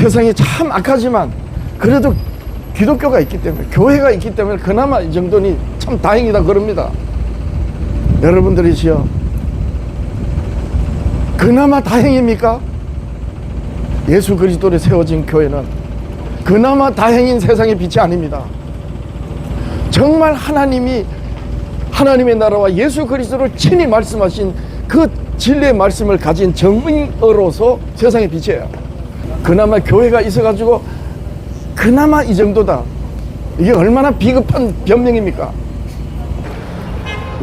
세상이 참 악하지만 그래도 기독교가 있기 때문에, 교회가 있기 때문에 그나마 이 정도니 참 다행이다 그럽니다. 여러분들이시여, 그나마 다행입니까? 예수 그리스도로 세워진 교회는 그나마 다행인 세상의 빛이 아닙니다. 정말 하나님이, 하나님의 나라와 예수 그리스도를 친히 말씀하신 그 진리의 말씀을 가진 정의로서 세상의 빛이에요. 그나마 교회가 있어가지고 그나마 이 정도다. 이게 얼마나 비겁한 변명입니까?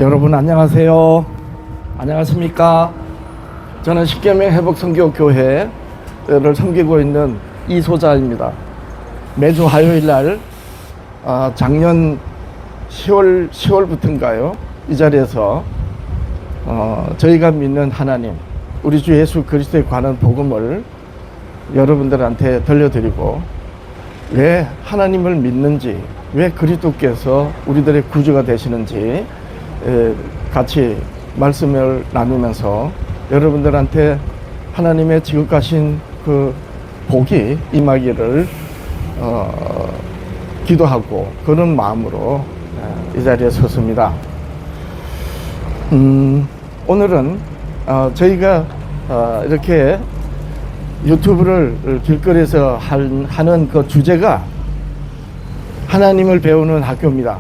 여러분 안녕하세요. 안녕하십니까? 저는 십계명 회복선교교회를 섬기고 있는 이소자입니다. 매주 화요일 날 작년 10월부터인가요? 이 자리에서 저희가 믿는 하나님, 우리 주 예수 그리스도에 관한 복음을 여러분들한테 들려드리고, 왜 하나님을 믿는지, 왜 그리스도께서 우리들의 구주가 되시는지 같이 말씀을 나누면서 여러분들한테 하나님의 지극하신 그 복이 임하기를 기도하고 그런 마음으로 이 자리에 섰습니다. 오늘은 저희가 이렇게 유튜브를 길거리에서 하는 그 주제가 하나님을 배우는 학교입니다.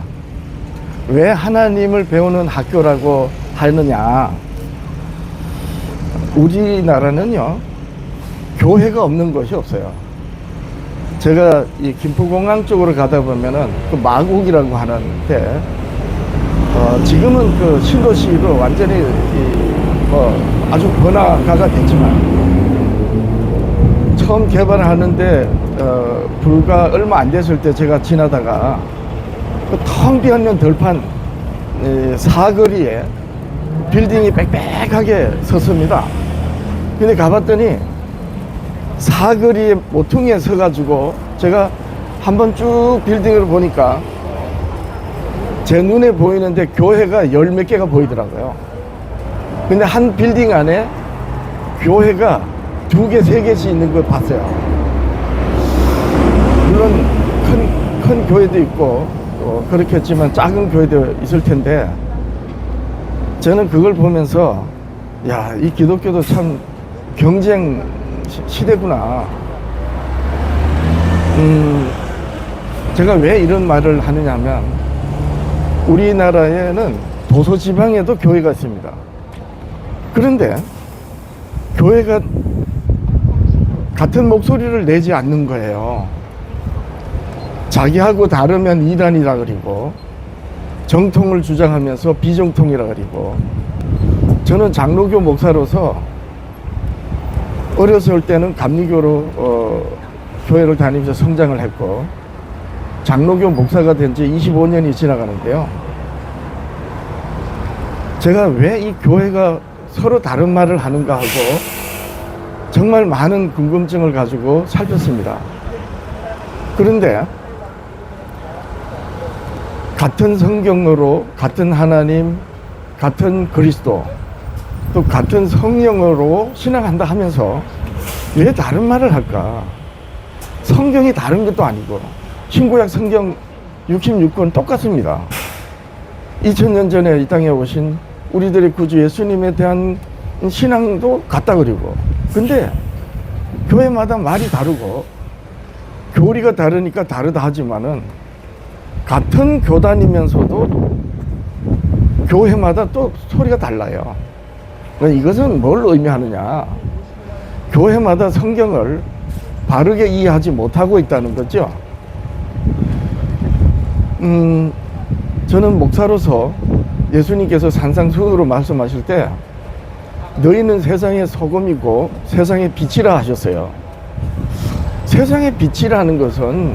왜 하나님을 배우는 학교라고 하느냐? 우리나라는요, 교회가 없는 것이 없어요. 제가 이 김포공항 쪽으로 가다 보면은 그 마곡이라고 하는데, 지금은 그 신도시로 완전히 아주 번화가가 됐지만, 처음 개발을 하는데 불과 얼마 안 됐을 때 제가 지나다가 그 텅 비었는 들판 사거리에 빌딩이 빽빽하게 섰습니다. 근데 가봤더니 사거리에 모퉁이에 서가지고 제가 한번 쭉 빌딩을 보니까 제 눈에 보이는데 교회가 열 몇 개가 보이더라고요. 근데 한 빌딩 안에 교회가 2개, 3개씩 있는 걸 봤어요. 물론 큰 교회도 있고 그렇겠지만 작은 교회도 있을 텐데, 저는 그걸 보면서 야, 이 기독교도 참 경쟁 시대구나. 제가 왜 이런 말을 하느냐 하면, 우리나라에는 도서지방에도 교회가 있습니다. 그런데 교회가 같은 목소리를 내지 않는 거예요. 자기하고 다르면 이단이라 그리고, 정통을 주장하면서 비정통이라 그리고. 저는 장로교 목사로서 어렸을 때는 감리교로 교회를 다니면서 성장을 했고, 장로교 목사가 된 지 25년이 지나가는데요, 제가 왜 이 교회가 서로 다른 말을 하는가 하고 정말 많은 궁금증을 가지고 살폈습니다. 그런데 같은 성경으로, 같은 하나님, 같은 그리스도, 또 같은 성령으로 신앙한다 하면서 왜 다른 말을 할까? 성경이 다른 것도 아니고 신구약 성경 66권 똑같습니다. 2000년 전에 이 땅에 오신 우리들의 구주 예수님에 대한 신앙도 같다 그리고, 근데 교회마다 말이 다르고 교리가 다르니까 다르다 하지만은 같은 교단이면서도 교회마다 또 소리가 달라요. 이것은 뭘 의미하느냐? 교회마다 성경을 바르게 이해하지 못하고 있다는 거죠. 저는 목사로서 예수님께서 산상수훈으로 말씀하실 때 너희는 세상의 소금이고 세상의 빛이라 하셨어요. 세상의 빛이라는 것은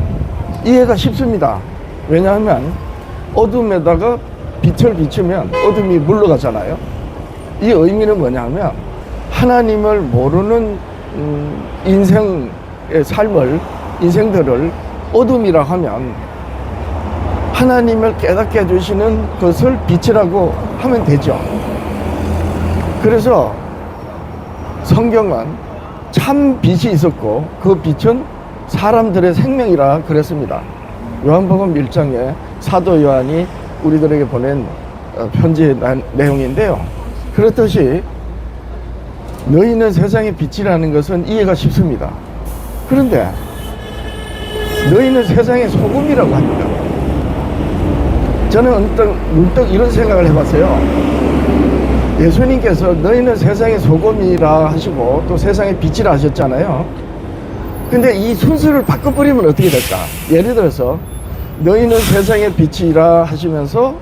이해가 쉽습니다. 왜냐하면 어둠에다가 빛을 비추면 어둠이 물러가잖아요. 이 의미는 뭐냐면, 하나님을 모르는 인생의 삶을, 인생들을 어둠이라 하면 하나님을 깨닫게 해주시는 것을 빛이라고 하면 되죠. 그래서 성경은 참 빛이 있었고 그 빛은 사람들의 생명이라 그랬습니다. 요한복음 1장에 사도 요한이 우리들에게 보낸 편지의 내용인데요. 그렇듯이 너희는 세상의 빛이라는 것은 이해가 쉽습니다. 그런데 너희는 세상의 소금이라고 합니다. 저는 문득 이런 생각을 해봤어요. 예수님께서 너희는 세상의 소금이라 하시고 또 세상의 빛이라 하셨잖아요. 근데 이 순서를 바꿔버리면 어떻게 될까? 예를 들어서 너희는 세상의 빛이라 하시면서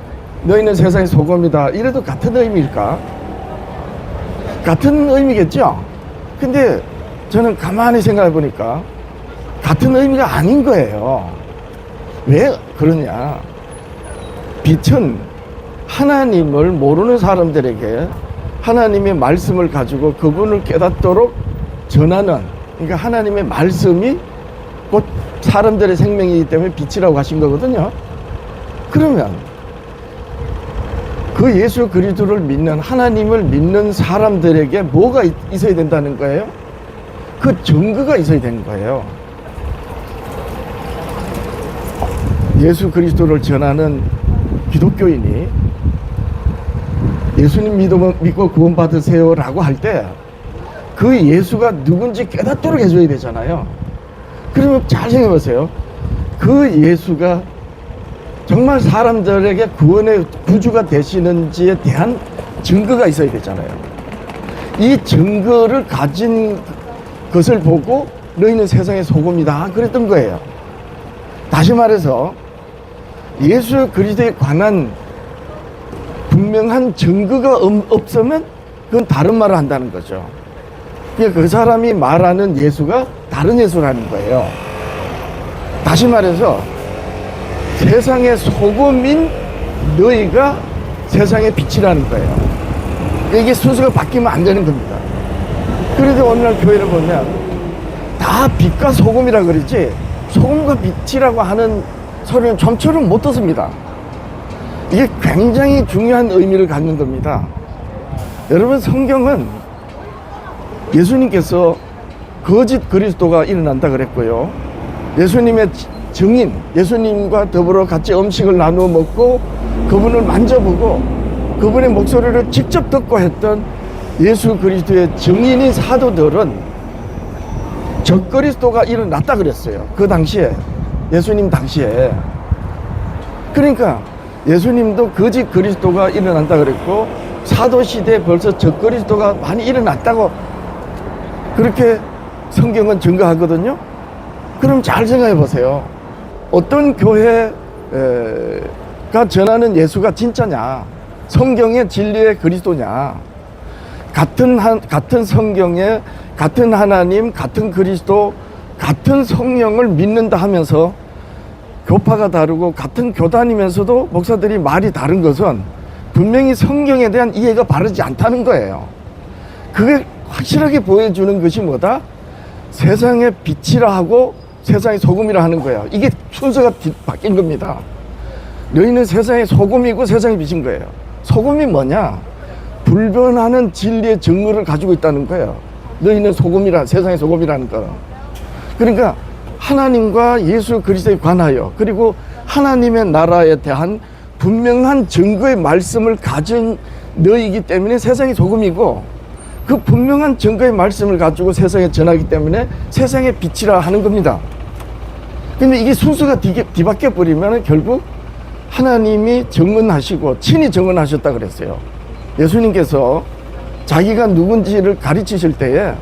너희는 세상의 소금이다, 이래도 같은 의미일까? 같은 의미겠죠? 근데 저는 가만히 생각해 보니까 같은 의미가 아닌 거예요. 왜 그러냐? 빛은 하나님을 모르는 사람들에게 하나님의 말씀을 가지고 그분을 깨닫도록 전하는, 그러니까 하나님의 말씀이 곧 사람들의 생명이기 때문에 빛이라고 하신 거거든요. 그러면 그 예수 그리스도를 믿는, 하나님을 믿는 사람들에게 뭐가 있어야 된다는 거예요? 그 증거가 있어야 되는 거예요. 예수 그리스도를 전하는 기독교인이 예수님 믿고 구원받으세요 라고 할 때 그 예수가 누군지 깨닫도록 해줘야 되잖아요. 그러면 잘 생각해 보세요. 그 예수가 정말 사람들에게 구원의 구주가 되시는지에 대한 증거가 있어야 되잖아요. 이 증거를 가진 것을 보고 너희는 세상의 소금이다 그랬던 거예요. 다시 말해서 예수 그리스도에 관한 분명한 증거가 없으면 그건 다른 말을 한다는 거죠. 그러니까 그 사람이 말하는 예수가 다른 예수라는 거예요. 다시 말해서 세상의 소금인 너희가 세상의 빛이라는 거예요. 이게 순서가 바뀌면 안 되는 겁니다. 그래도 오늘날 교회를 보면 다 빛과 소금이라 그러지 소금과 빛이라고 하는 소리는 좀처럼 못 듣습니다. 이게 굉장히 중요한 의미를 갖는 겁니다. 여러분, 성경은 예수님께서 거짓 그리스도가 일어난다 그랬고요. 예수님의 증인, 예수님과 더불어 같이 음식을 나누어 먹고 그분을 만져보고 그분의 목소리를 직접 듣고 했던 예수 그리스도의 증인인 사도들은 적그리스도가 일어났다 그랬어요. 그 당시에, 예수님 당시에. 그러니까 예수님도 거짓 그리스도가 일어난다 그랬고 사도시대에 벌써 적그리스도가 많이 일어났다고 그렇게 성경은 증거하거든요. 그럼 잘 생각해 보세요. 어떤 교회가 전하는 예수가 진짜냐? 성경의 진리의 그리스도냐? 같은 성경에 같은 하나님, 같은 그리스도, 같은 성령을 믿는다 하면서 교파가 다르고 같은 교단이면서도 목사들이 말이 다른 것은 분명히 성경에 대한 이해가 바르지 않다는 거예요. 그게 확실하게 보여주는 것이 뭐다? 세상의 빛이라 하고 세상의 소금이라 하는 거예요. 이게 순서가 바뀐 겁니다. 너희는 세상의 소금이고 세상의 빛인 거예요. 소금이 뭐냐? 불변하는 진리의 증거를 가지고 있다는 거예요. 너희는 소금이라, 세상의 소금이라는 거. 그러니까 하나님과 예수 그리스도에 관하여 그리고 하나님의 나라에 대한 분명한 증거의 말씀을 가진 너희이기 때문에 세상의 소금이고 그 분명한 증거의 말씀을 가지고 세상에 전하기 때문에 세상의 빛이라 하는 겁니다. 근데 이게 순서가 뒤바뀌어 버리면 결국 하나님이 증언하시고 친히 증언하셨다 그랬어요. 예수님께서 자기가 누군지를 가르치실 때에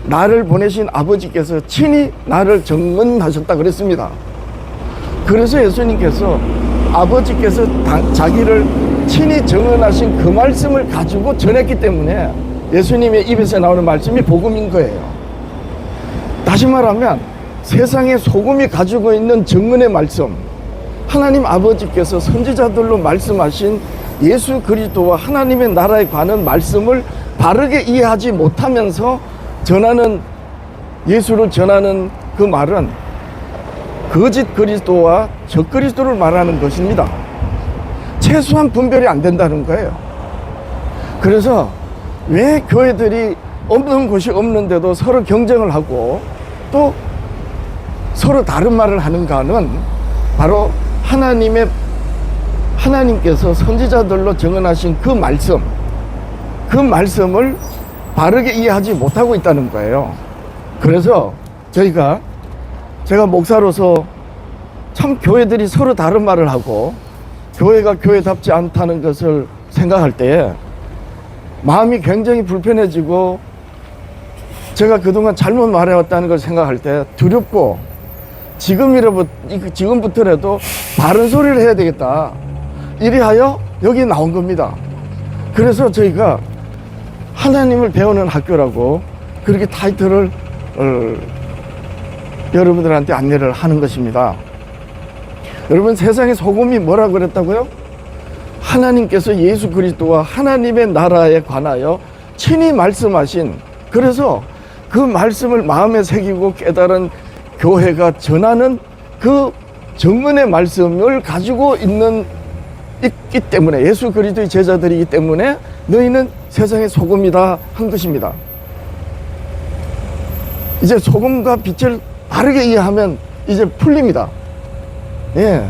나를 보내신 아버지께서 친히 나를 증언하셨다 그랬습니다. 그래서 예수님께서 아버지께서 자기를 친히 증언하신 그 말씀을 가지고 전했기 때문에 예수님의 입에서 나오는 말씀이 복음인 거예요. 다시 말하면 세상의 소금이 가지고 있는 증언의 말씀, 하나님 아버지께서 선지자들로 말씀하신 예수 그리스도와 하나님의 나라에 관한 말씀을 바르게 이해하지 못하면서 전하는, 예수를 전하는 그 말은 거짓 그리스도와 적 그리스도를 말하는 것입니다. 최소한 분별이 안 된다는 거예요. 그래서 왜 교회들이 없는 곳이 없는데도 서로 경쟁을 하고 또 서로 다른 말을 하는가는 바로 하나님께서 선지자들로 증언하신 그 말씀을 바르게 이해하지 못하고 있다는 거예요. 그래서 제가 목사로서 참 교회들이 서로 다른 말을 하고 교회가 교회답지 않다는 것을 생각할 때 마음이 굉장히 불편해지고, 제가 그동안 잘못 말해왔다는 걸 생각할 때 두렵고, 지금부터라도 바른 소리를 해야 되겠다, 이리하여 여기 나온 겁니다. 그래서 저희가 하나님을 배우는 학교라고 그렇게 타이틀을 여러분들한테 안내를 하는 것입니다. 여러분, 세상의 소금이 뭐라고 그랬다고요? 하나님께서 예수 그리스도와 하나님의 나라에 관하여 친히 말씀하신, 그래서 그 말씀을 마음에 새기고 깨달은 교회가 전하는 그 정문의 말씀을 가지고 있기 때문에, 예수 그리스도의 제자들이기 때문에 너희는 세상의 소금이다 한 것입니다. 이제 소금과 빛을 바르게 이해하면 이제 풀립니다. 예,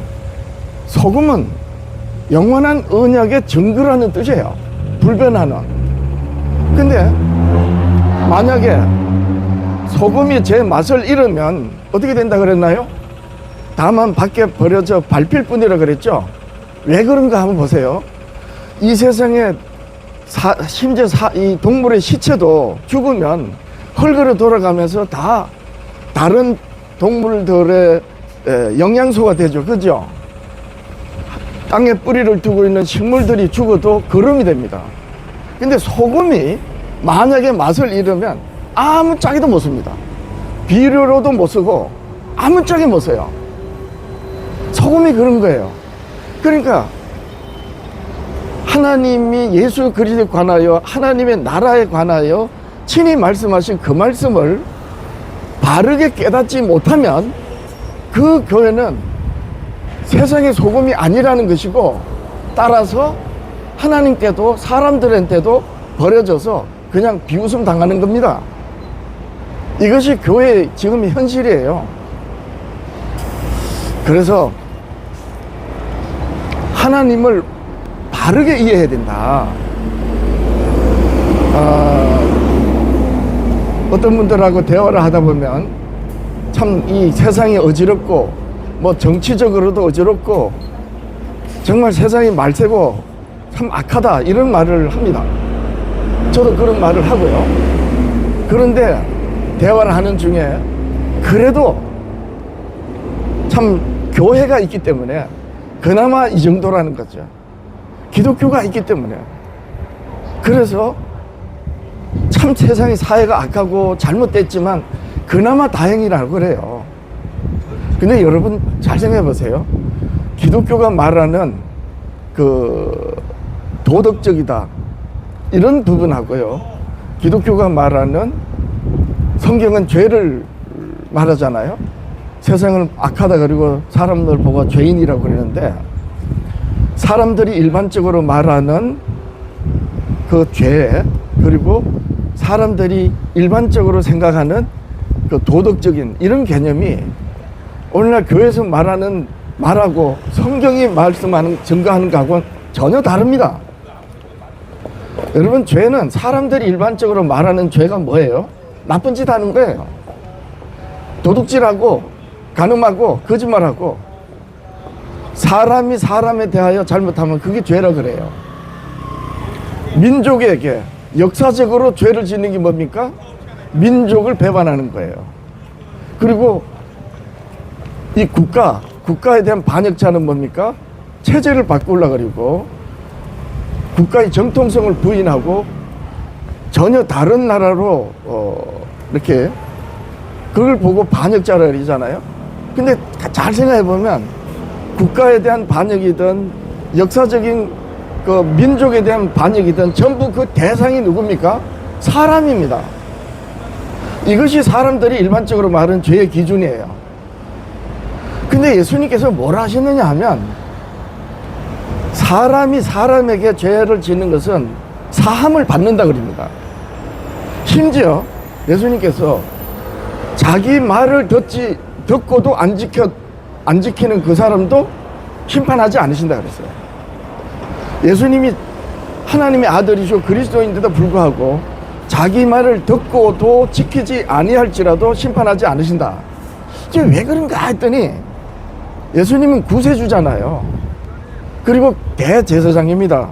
소금은 영원한 언약의 증거라는 뜻이에요. 불변하는. 근데 만약에 소금이 제 맛을 잃으면 어떻게 된다 그랬나요? 다만 밖에 버려져 밟힐 뿐이라 그랬죠. 왜 그런가 한번 보세요. 이 세상에 심지어 이 동물의 시체도 죽으면 흙으로 돌아가면서 다 다른 동물들의 영양소가 되죠. 그죠? 땅에 뿌리를 두고 있는 식물들이 죽어도 거름이 됩니다. 근데 소금이 만약에 맛을 잃으면 아무 짝에도 못 씁니다. 비료로도 못 쓰고 아무 짝에 못 써요. 소금이 그런 거예요. 그러니까 하나님이 예수 그리스도에 관하여 하나님의 나라에 관하여 친히 말씀하신 그 말씀을 바르게 깨닫지 못하면 그 교회는 세상의 소금이 아니라는 것이고, 따라서 하나님께도 사람들한테도 버려져서 그냥 비웃음 당하는 겁니다. 이것이 교회의 지금 현실이에요. 그래서 하나님을 바르게 이해해야 된다. 어떤 분들하고 대화를 하다 보면 참 이 세상이 어지럽고, 뭐 정치적으로도 어지럽고, 정말 세상이 말세고 참 악하다, 이런 말을 합니다. 저도 그런 말을 하고요. 그런데 대화를 하는 중에 그래도 참 교회가 있기 때문에 그나마 이 정도라는 거죠. 기독교가 있기 때문에. 그래서 참 세상이 사회가 악하고 잘못됐지만 그나마 다행이라고 그래요. 근데 여러분 잘 생각해 보세요. 기독교가 말하는 그 도덕적이다, 이런 부분하고요, 기독교가 말하는, 성경은 죄를 말하잖아요. 세상은 악하다 그리고 사람들 보고 죄인이라고 그러는데, 사람들이 일반적으로 말하는 그 죄, 그리고 사람들이 일반적으로 생각하는 그 도덕적인 이런 개념이 오늘날 교회에서 말하고 성경이 말씀하는, 증거하는 것하고는 전혀 다릅니다. 여러분, 죄는 사람들이 일반적으로 말하는 죄가 뭐예요? 나쁜 짓 하는 거예요. 도둑질하고 간음하고 거짓말하고, 사람이 사람에 대하여 잘못하면 그게 죄라 그래요. 민족에게 역사적으로 죄를 짓는 게 뭡니까? 민족을 배반하는 거예요. 그리고 이 국가에 대한 반역자는 뭡니까? 체제를 바꾸려고 그러고 국가의 정통성을 부인하고 전혀 다른 나라로 이렇게 그걸 보고 반역자라 그러잖아요. 근데 잘 생각해 보면 국가에 대한 반역이든 역사적인 그 민족에 대한 반역이든 전부 그 대상이 누굽니까? 사람입니다. 이것이 사람들이 일반적으로 말하는 죄의 기준이에요. 근데 예수님께서 뭘 하셨느냐 하면, 사람이 사람에게 죄를 짓는 것은 사함을 받는다 그럽니다. 심지어 예수님께서 자기 말을 듣고도 안 지키는 그 사람도 심판하지 않으신다 그랬어요. 예수님이 하나님의 아들이시고 그리스도인데도 불구하고 자기 말을 듣고도 지키지 아니할지라도 심판하지 않으신다. 이게 왜 그런가 했더니 예수님은 구세주잖아요. 그리고 대제사장입니다.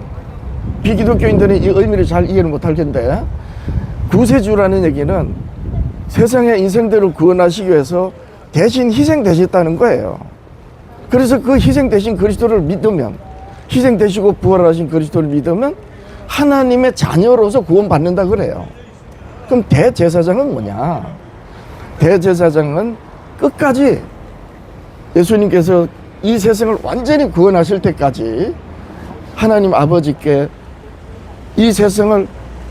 비기독교인들은 이 의미를 잘 이해를 못할 텐데, 구세주라는 얘기는 세상의 인생들을 구원하시기 위해서 대신 희생되셨다는 거예요. 그래서 그 희생되신 그리스도를 믿으면, 희생되시고 부활하신 그리스도를 믿으면 하나님의 자녀로서 구원받는다 그래요. 그럼 대제사장은 뭐냐? 대제사장은 끝까지 예수님께서 이 세상을 완전히 구원하실 때까지 하나님 아버지께 이 세상을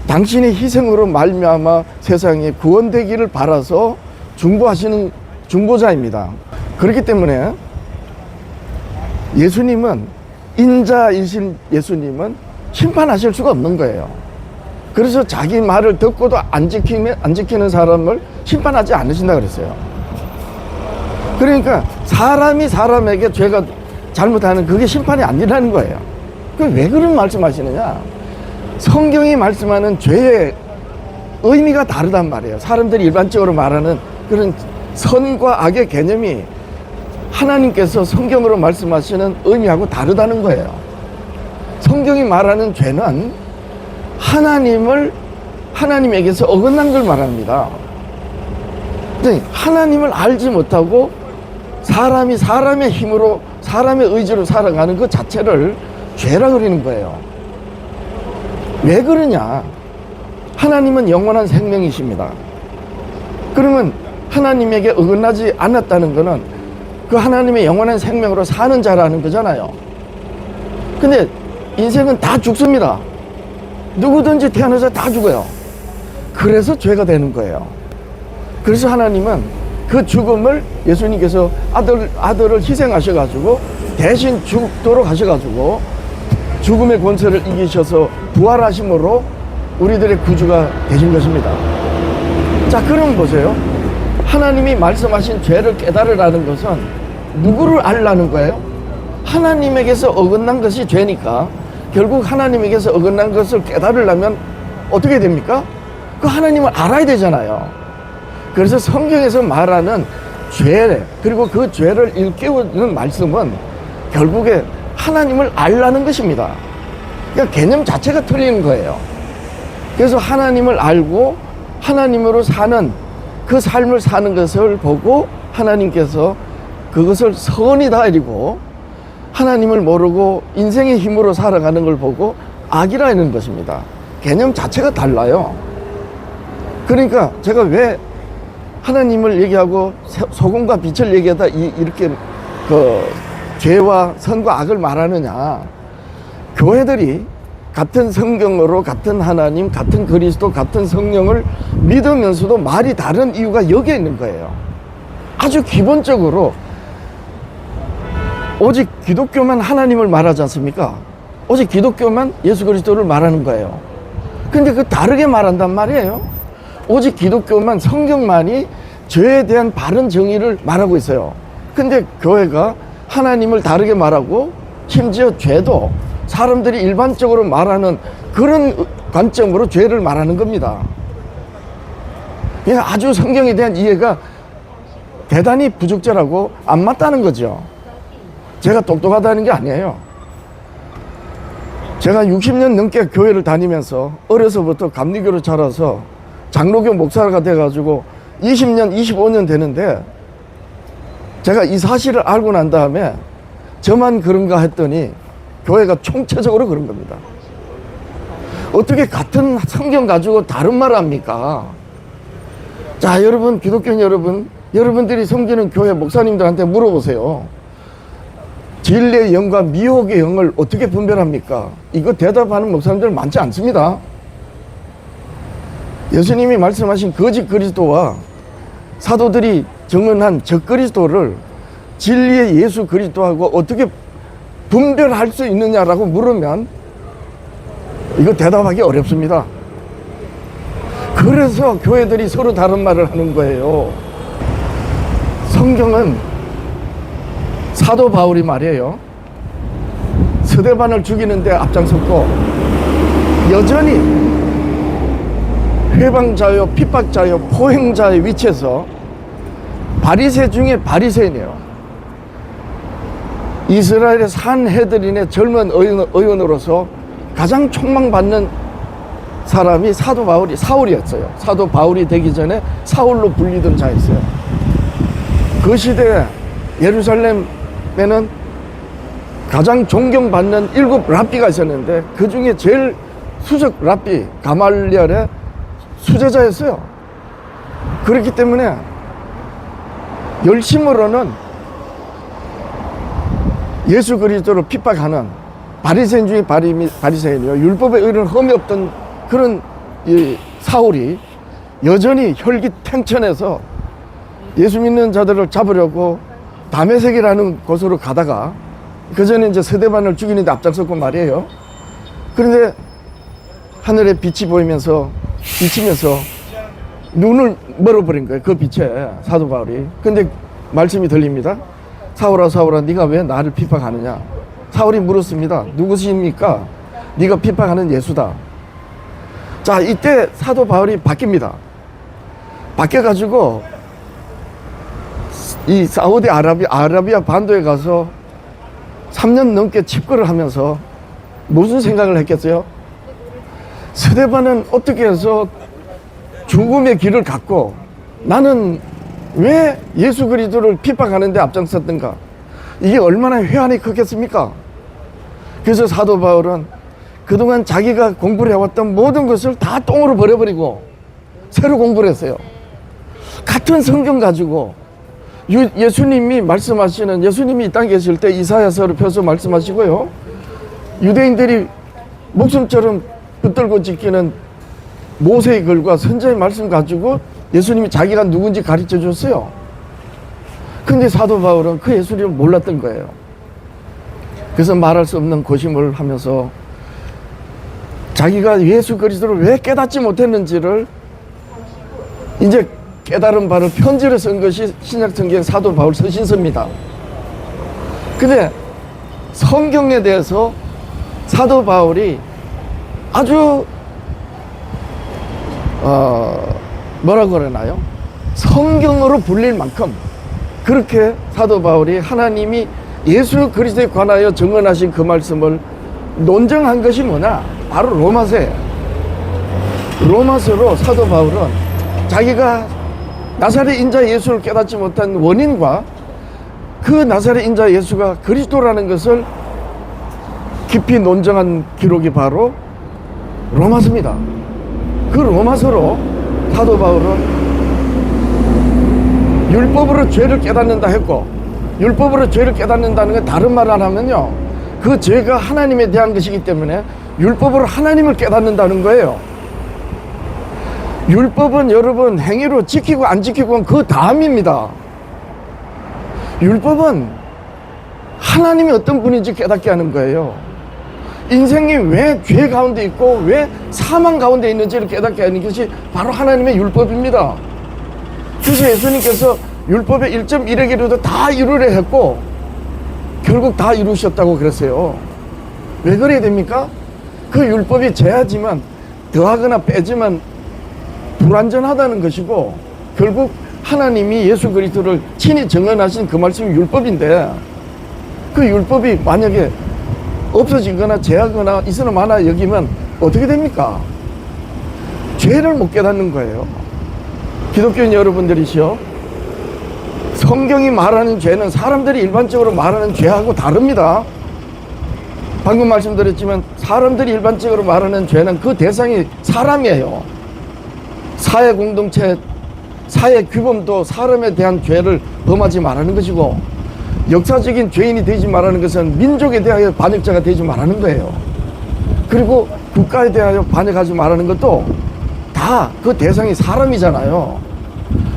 당신의 희생으로 말미암아 세상에 구원되기를 바라서 중보하시는 중보자입니다. 그렇기 때문에 예수님은, 인자이신 예수님은 심판하실 수가 없는 거예요. 그래서 자기 말을 듣고도 안 지키는 사람을 심판하지 않으신다 그랬어요. 그러니까 사람이 사람에게 죄가 잘못하는 그게 심판이 아니라는 거예요. 왜 그런 말씀하시느냐? 성경이 말씀하는 죄의 의미가 다르단 말이에요. 사람들이 일반적으로 말하는 그런 선과 악의 개념이 하나님께서 성경으로 말씀하시는 의미하고 다르다는 거예요. 성경이 말하는 죄는 하나님에게서 어긋난 걸 말합니다. 하나님을 알지 못하고 사람이 사람의 힘으로, 사람의 의지로 살아가는 그 자체를 죄라 그러는 거예요. 왜 그러냐? 하나님은 영원한 생명이십니다. 그러면 하나님에게 어긋나지 않았다는 것은 그 하나님의 영원한 생명으로 사는 자라는 거잖아요. 근데 인생은 다 죽습니다. 누구든지 태어나서 다 죽어요. 그래서 죄가 되는 거예요. 그래서 하나님은 그 죽음을 예수님께서 아들을 희생하셔가지고 대신 죽도록 하셔가지고 죽음의 권세를 이기셔서 부활하심으로 우리들의 구주가 되신 것입니다. 자, 그럼 보세요. 하나님이 말씀하신 죄를 깨달으라는 것은 누구를 알라는 거예요? 하나님에게서 어긋난 것이 죄니까 결국 하나님에게서 어긋난 것을 깨달으려면 어떻게 됩니까? 그 하나님을 알아야 되잖아요. 그래서 성경에서 말하는 죄, 그리고 그 죄를 일깨우는 말씀은 결국에 하나님을 알라는 것입니다. 그러니까 개념 자체가 틀리는 거예요. 그래서 하나님을 알고 하나님으로 사는 그 삶을 사는 것을 보고 하나님께서 그것을 선이다 이러고, 하나님을 모르고 인생의 힘으로 살아가는 걸 보고 악이라 하는 것입니다. 개념 자체가 달라요. 그러니까 제가 왜 하나님을 얘기하고 소금과 빛을 얘기하다 이렇게 그 죄와 선과 악을 말하느냐? 교회들이 같은 성경으로 같은 하나님, 같은 그리스도, 같은 성령을 믿으면서도 말이 다른 이유가 여기에 있는 거예요. 아주 기본적으로 오직 기독교만 하나님을 말하지 않습니까? 오직 기독교만 예수 그리스도를 말하는 거예요. 근데 그 다르게 말한단 말이에요. 오직 기독교만, 성경만이 죄에 대한 바른 정의를 말하고 있어요. 근데 교회가 하나님을 다르게 말하고 심지어 죄도 사람들이 일반적으로 말하는 그런 관점으로 죄를 말하는 겁니다. 그러니까 아주 성경에 대한 이해가 대단히 부적절하고 안 맞다는 거죠. 제가 똑똑하다는 게 아니에요. 제가 60년 넘게 교회를 다니면서 어려서부터 감리교로 자라서 장로교 목사가 돼가지고 20년, 25년 되는데 제가 이 사실을 알고 난 다음에 저만 그런가 했더니 교회가 총체적으로 그런 겁니다. 어떻게 같은 성경 가지고 다른 말을 합니까? 자, 여러분, 기독교인 여러분, 여러분들이 섬기는 교회 목사님들한테 물어보세요. 진리의 영과 미혹의 영을 어떻게 분별합니까? 이거 대답하는 목사님들 많지 않습니다. 예수님이 말씀하신 거짓 그리스도와 사도들이 증언한 적 그리스도를 진리의 예수 그리스도하고 어떻게 분별할 수 있느냐라고 물으면 이거 대답하기 어렵습니다. 그래서 교회들이 서로 다른 말을 하는 거예요. 성경은 사도 바울이 말이에요. 스데반을 죽이는데 앞장섰고 여전히 회방자요, 핍박자요, 포행자의 위치에서 바리새 중에 바리새인이에요. 이스라엘의 산헤드린의 젊은 의원으로서 가장 촉망받는 사람이 사도 바울이 사울이었어요. 사도 바울이 되기 전에 사울로 불리던 자였어요. 그 시대에 예루살렘에는 가장 존경받는 7 랍비가 있었는데 그 중에 제일 수석 랍비 가말리엘의 수제자였어요. 그렇기 때문에 열심으로는 예수 그리스도를 핍박하는 바리새인 중에 바리새인이요, 율법에 의는 흠이 없던 그런 이 사울이 여전히 혈기탱천해서 예수 믿는 자들을 잡으려고 다메섹이라는 곳으로 가다가 그 전에 이제 스데반을 죽이는데 앞장섰고 말이에요. 그런데 하늘에 빛이 보이면서 비치면서 눈을 멀어버린 거예요. 그 빛에 사도 바울이. 근데 말씀이 들립니다. 사울아 사울아 네가 왜 나를 핍박하느냐. 사울이 물었습니다. 누구십니까? 네가 핍박하는 예수다. 자, 이때 사도 바울이 바뀝니다. 바뀌어가지고 이 사우디 아라비아 반도에 가서 3년 넘게 집거를 하면서 무슨 생각을 했겠어요? 스데반은 어떻게 해서 죽음의 길을 갔고 나는 왜 예수 그리스도를 핍박하는데 앞장섰던가? 이게 얼마나 회한이 크겠습니까? 그래서 사도 바울은 그동안 자기가 공부를 해왔던 모든 것을 다 똥으로 버려버리고 새로 공부를 했어요. 같은 성경 가지고 예수님이 말씀하시는, 예수님이 이 땅에 계실 때 이사야서를 펴서 말씀하시고요, 유대인들이 목숨처럼 붙들고 지키는 모세의 글과 선지자의 말씀 가지고 예수님이 자기가 누군지 가르쳐 줬어요. 근데 사도 바울은 그 예수님을 몰랐던 거예요. 그래서 말할 수 없는 고심을 하면서 자기가 예수 그리스도를 왜 깨닫지 못했는지를 이제 깨달은 바를 편지를 쓴 것이 신약성경 사도 바울 서신서입니다. 근데 성경에 대해서 사도 바울이 아주 뭐라고 그러나요? 성경으로 불릴 만큼 그렇게 사도 바울이 하나님이 예수 그리스도에 관하여 증언하신 그 말씀을 논증한 것이 뭐냐? 바로 로마서예요. 로마서로 사도 바울은 자기가 나사렛 인자 예수를 깨닫지 못한 원인과 그 나사렛 인자 예수가 그리스도라는 것을 깊이 논증한 기록이 바로 로마서입니다. 그 로마서로 사도 바울은 율법으로 죄를 깨닫는다 했고, 율법으로 죄를 깨닫는다는 건 다른 말 안 하면요, 그 죄가 하나님에 대한 것이기 때문에 율법으로 하나님을 깨닫는다는 거예요. 율법은 여러분 행위로 지키고 안 지키고는 그 다음입니다. 율법은 하나님이 어떤 분인지 깨닫게 하는 거예요. 인생이 왜 죄 가운데 있고 왜 사망 가운데 있는지를 깨닫게 하는 것이 바로 하나님의 율법입니다. 그래서 예수님께서 율법의 1.1의 길로도 다 이루려 했고 결국 다 이루셨다고 그랬어요. 왜 그래야 됩니까? 그 율법이 제하지만 더하거나 빼지만 불완전하다는 것이고, 결국 하나님이 예수 그리스도를 친히 증언하신 그 말씀이 율법인데, 그 율법이 만약에 없어지거나 제하거나 있으나 마나 여기면 어떻게 됩니까? 죄를 못 깨닫는 거예요. 기독교인 여러분들이시여, 성경이 말하는 죄는 사람들이 일반적으로 말하는 죄하고 다릅니다. 방금 말씀드렸지만 사람들이 일반적으로 말하는 죄는 그 대상이 사람이에요. 사회 공동체, 사회 규범도 사람에 대한 죄를 범하지 말라는 것이고, 역사적인 죄인이 되지 말라는 것은 민족에 대하여 반역자가 되지 말라는 거예요. 그리고 국가에 대하여 반역하지 말라는 것도 다 그 대상이 사람이잖아요.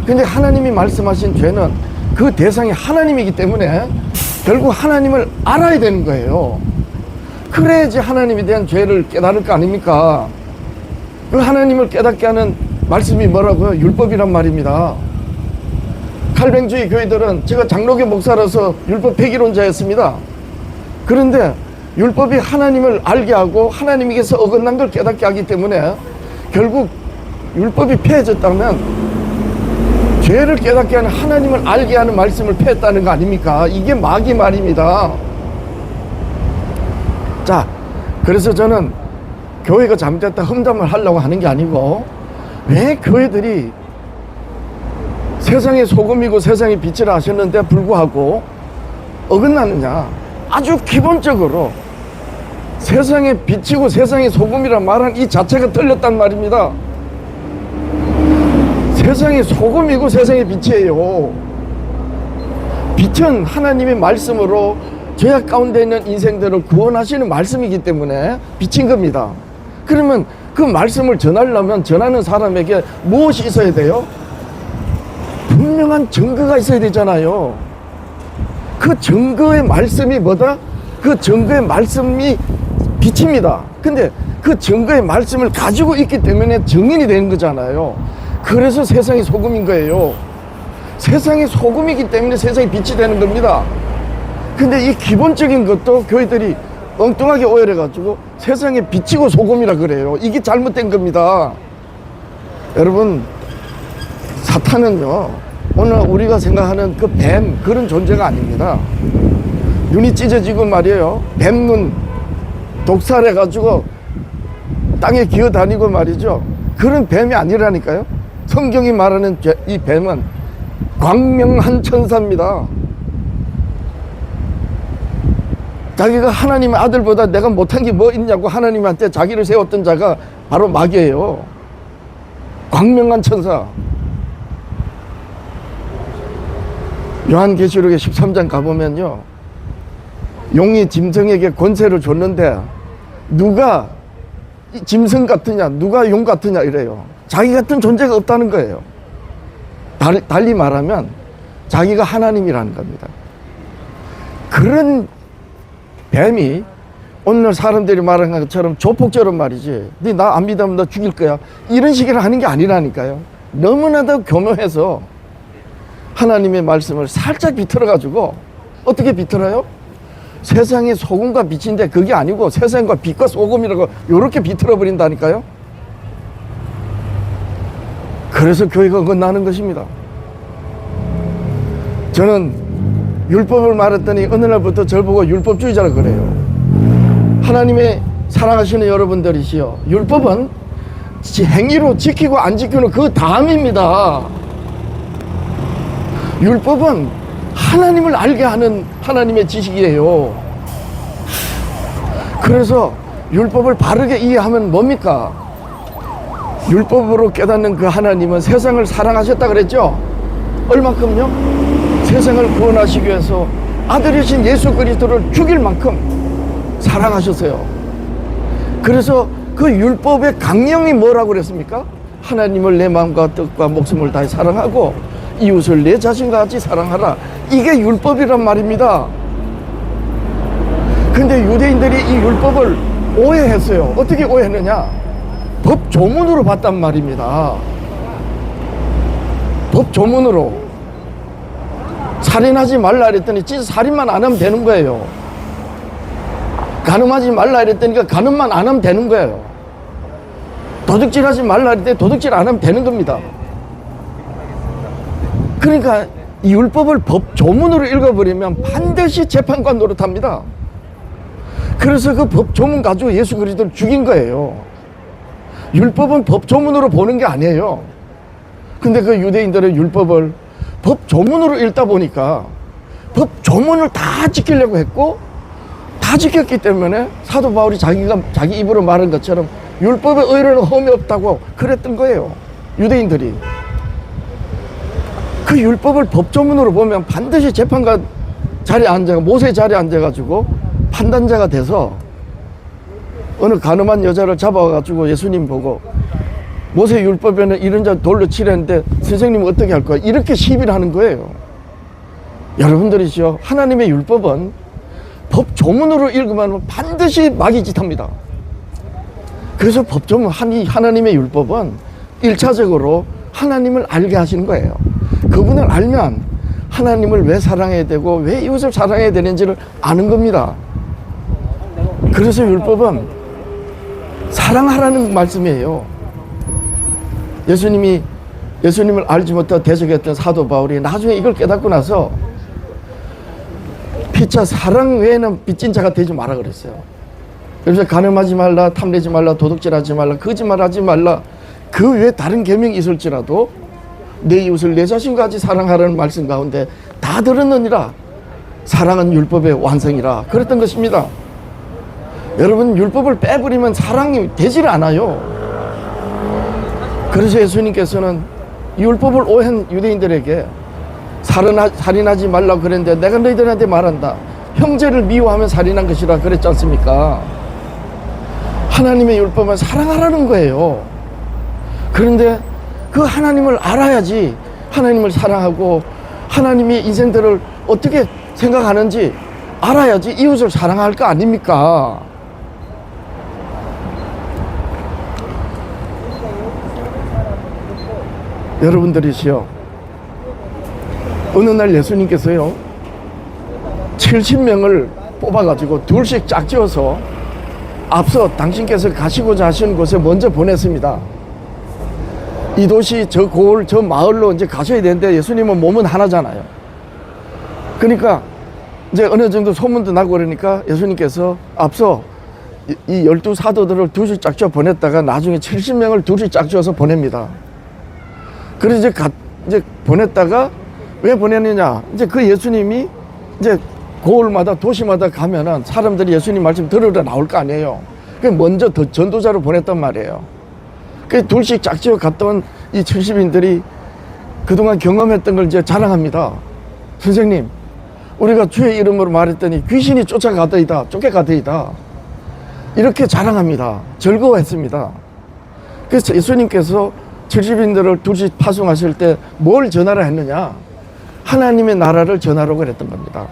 근데 하나님이 말씀하신 죄는 그 대상이 하나님이기 때문에 결국 하나님을 알아야 되는 거예요. 그래야지 하나님에 대한 죄를 깨달을 거 아닙니까? 그 하나님을 깨닫게 하는 말씀이 뭐라고요? 율법이란 말입니다. 칼뱅주의 교회들은, 제가 장로교 목사로서 율법 폐기론자였습니다. 그런데 율법이 하나님을 알게 하고 하나님에게서 어긋난 걸 깨닫게 하기 때문에 결국 율법이 폐해졌다면 죄를 깨닫게 하는, 하나님을 알게 하는 말씀을 폐했다는 거 아닙니까? 이게 마귀 말입니다. 자, 그래서 저는 교회가 잘못됐다 험담을 하려고 하는 게 아니고, 왜 교회들이 세상의 소금이고 세상의 빛이라 하셨는데 불구하고 어긋나느냐? 아주 기본적으로 세상의 빛이고 세상의 소금이라 말한 이 자체가 틀렸단 말입니다. 세상의 소금이고 세상의 빛이에요. 빛은 하나님의 말씀으로 죄악 가운데 있는 인생들을 구원하시는 말씀이기 때문에 빛인 겁니다. 그러면 그 말씀을 전하려면 전하는 사람에게 무엇이 있어야 돼요? 분명한 증거가 있어야 되잖아요. 그 증거의 말씀이 뭐다? 그 증거의 말씀이 빛입니다. 근데 그 증거의 말씀을 가지고 있기 때문에 증인이 되는 거잖아요. 그래서 세상이 소금인 거예요. 세상이 소금이기 때문에 세상이 빛이 되는 겁니다. 근데 이 기본적인 것도 교회들이 엉뚱하게 오해해가지고 세상에 빛이고 소금이라 그래요. 이게 잘못된 겁니다. 여러분, 사탄은요, 오늘 우리가 생각하는 그 뱀, 그런 존재가 아닙니다. 눈이 찢어지고 말이에요, 뱀눈 독살해가지고 땅에 기어다니고 말이죠, 그런 뱀이 아니라니까요. 성경이 말하는 이 뱀은 광명한 천사입니다. 자기가 하나님의 아들보다 내가 못한 게 뭐 있냐고 하나님한테 자기를 세웠던 자가 바로 마귀예요. 광명한 천사. 요한계시록의 13장 가보면요, 용이 짐승에게 권세를 줬는데 누가 짐승 같으냐, 누가 용 같으냐 이래요. 자기 같은 존재가 없다는 거예요. 달리 말하면 자기가 하나님이라는 겁니다. 그런 뱀이 오늘 사람들이 말하는 것처럼 조폭처럼 말이지, 네 나 안 믿으면 너 죽일 거야, 이런 식으로 하는 게 아니라니까요. 너무나도 교묘해서 하나님의 말씀을 살짝 비틀어 가지고, 어떻게 비틀어요? 세상의 소금과 빛인데 그게 아니고 세상과 빛과 소금이라고 이렇게 비틀어 버린다니까요. 그래서 교회가 어긋나는 것입니다. 저는 율법을 말했더니 어느 날부터 저를 보고 율법주의자라 그래요. 하나님의 사랑하시는 여러분들이시여, 율법은 행위로 지키고 안 지키는 그 다음입니다. 율법은 하나님을 알게 하는 하나님의 지식이에요. 그래서 율법을 바르게 이해하면 뭡니까? 율법으로 깨닫는 그 하나님은 세상을 사랑하셨다 그랬죠? 얼마큼요? 세상을 구원하시기 위해서 아들이신 예수 그리스도를 죽일 만큼 사랑하셨어요. 그래서 그 율법의 강령이 뭐라고 그랬습니까? 하나님을 내 마음과 뜻과 목숨을 다해 사랑하고 이웃을 내 자신과 같이 사랑하라. 이게 율법이란 말입니다. 근데 유대인들이 이 율법을 오해했어요. 어떻게 오해했느냐? 법 조문으로 봤단 말입니다. 법 조문으로. 살인하지 말라 그랬더니 진짜 살인만 안 하면 되는 거예요. 간음하지 말라 그랬더니 간음만 안 하면 되는 거예요. 도둑질하지 말라 그랬더니 도둑질 안 하면 되는 겁니다. 그러니까 이 율법을 법 조문으로 읽어버리면 반드시 재판관 노릇합니다. 그래서 그 법 조문 가지고 예수 그리스도를 죽인 거예요. 율법은 법 조문으로 보는 게 아니에요. 근데 그 유대인들은 율법을 법 조문으로 읽다 보니까 법 조문을 다 지키려고 했고, 다 지켰기 때문에 사도 바울이 자기 입으로 말한 것처럼 율법의 의로는 흠이 없다고 그랬던 거예요. 유대인들이. 그 율법을 법조문으로 보면 반드시 재판관 자리에 앉아가, 모세 자리에 앉아가지고 판단자가 돼서 어느 간음한 여자를 잡아가지고 예수님 보고, 모세 율법에는 이런 자 돌로 치려는데 선생님은 어떻게 할 거야? 이렇게 시비를 하는 거예요. 여러분들이시여, 하나님의 율법은 법조문으로 읽으면 반드시 마귀짓합니다. 그래서 법조문, 하나님의 율법은 1차적으로 하나님을 알게 하시는 거예요. 그분을 알면 하나님을 왜 사랑해야 되고 왜 이웃을 사랑해야 되는지를 아는 겁니다. 그래서 율법은 사랑하라는 말씀이에요. 예수님을 알지 못하고 대적했던 사도 바울이 나중에 이걸 깨닫고 나서 피차 사랑 외에는 빚진 자가 되지 마라 그랬어요. 그래서 간음하지 말라, 탐내지 말라, 도둑질하지 말라, 거짓말하지 말라, 그 외에 다른 계명이 있을지라도 내 이웃을 내 자신과 같이 사랑하라는 말씀 가운데 다 들었느니라. 사랑은 율법의 완성이라 그랬던 것입니다. 여러분, 율법을 빼버리면 사랑이 되질 않아요. 그래서 예수님께서는 율법을 오해한 유대인들에게 살인하지 말라고 그랬는데 내가 너희들한테 말한다. 형제를 미워하면 살인한 것이라 그랬지 않습니까? 하나님의 율법은 사랑하라는 거예요. 그런데 그 하나님을 알아야지 하나님을 사랑하고 하나님이 인생들을 어떻게 생각하는지 알아야지 이웃을 사랑할 거 아닙니까? 여러분들이시여, 어느 날 예수님께서요 70명을 뽑아가지고 둘씩 짝지어서 앞서 당신께서 가시고자 하시는 곳에 먼저 보냈습니다. 이 도시 저 고을 저 마을로 이제 가셔야 되는데 예수님은 몸은 하나잖아요. 그러니까 이제 어느 정도 소문도 나고 그러니까 예수님께서 앞서 이 12사도들을 둘씩 짝지어 보냈다가 나중에 70명을 둘씩 짝지어서 보냅니다. 그래서 이제 보냈다가 왜 보냈느냐? 이제 그 예수님이 이제 고을마다 도시마다 가면은 사람들이 예수님 말씀 들으러 나올 거 아니에요. 그 먼저 전도자로 보냈단 말이에요. 그 둘씩 짝지어 갔던 이 70인들이 그동안 경험했던 걸 이제 자랑합니다. 선생님, 우리가 주의 이름으로 말했더니 귀신이 쫓아가더이다, 쫓겨가더이다. 이렇게 자랑합니다. 즐거워했습니다. 그래서 예수님께서 70인들을 둘씩 파송하실 때 뭘 전하라 했느냐? 하나님의 나라를 전하라고 그랬던 겁니다.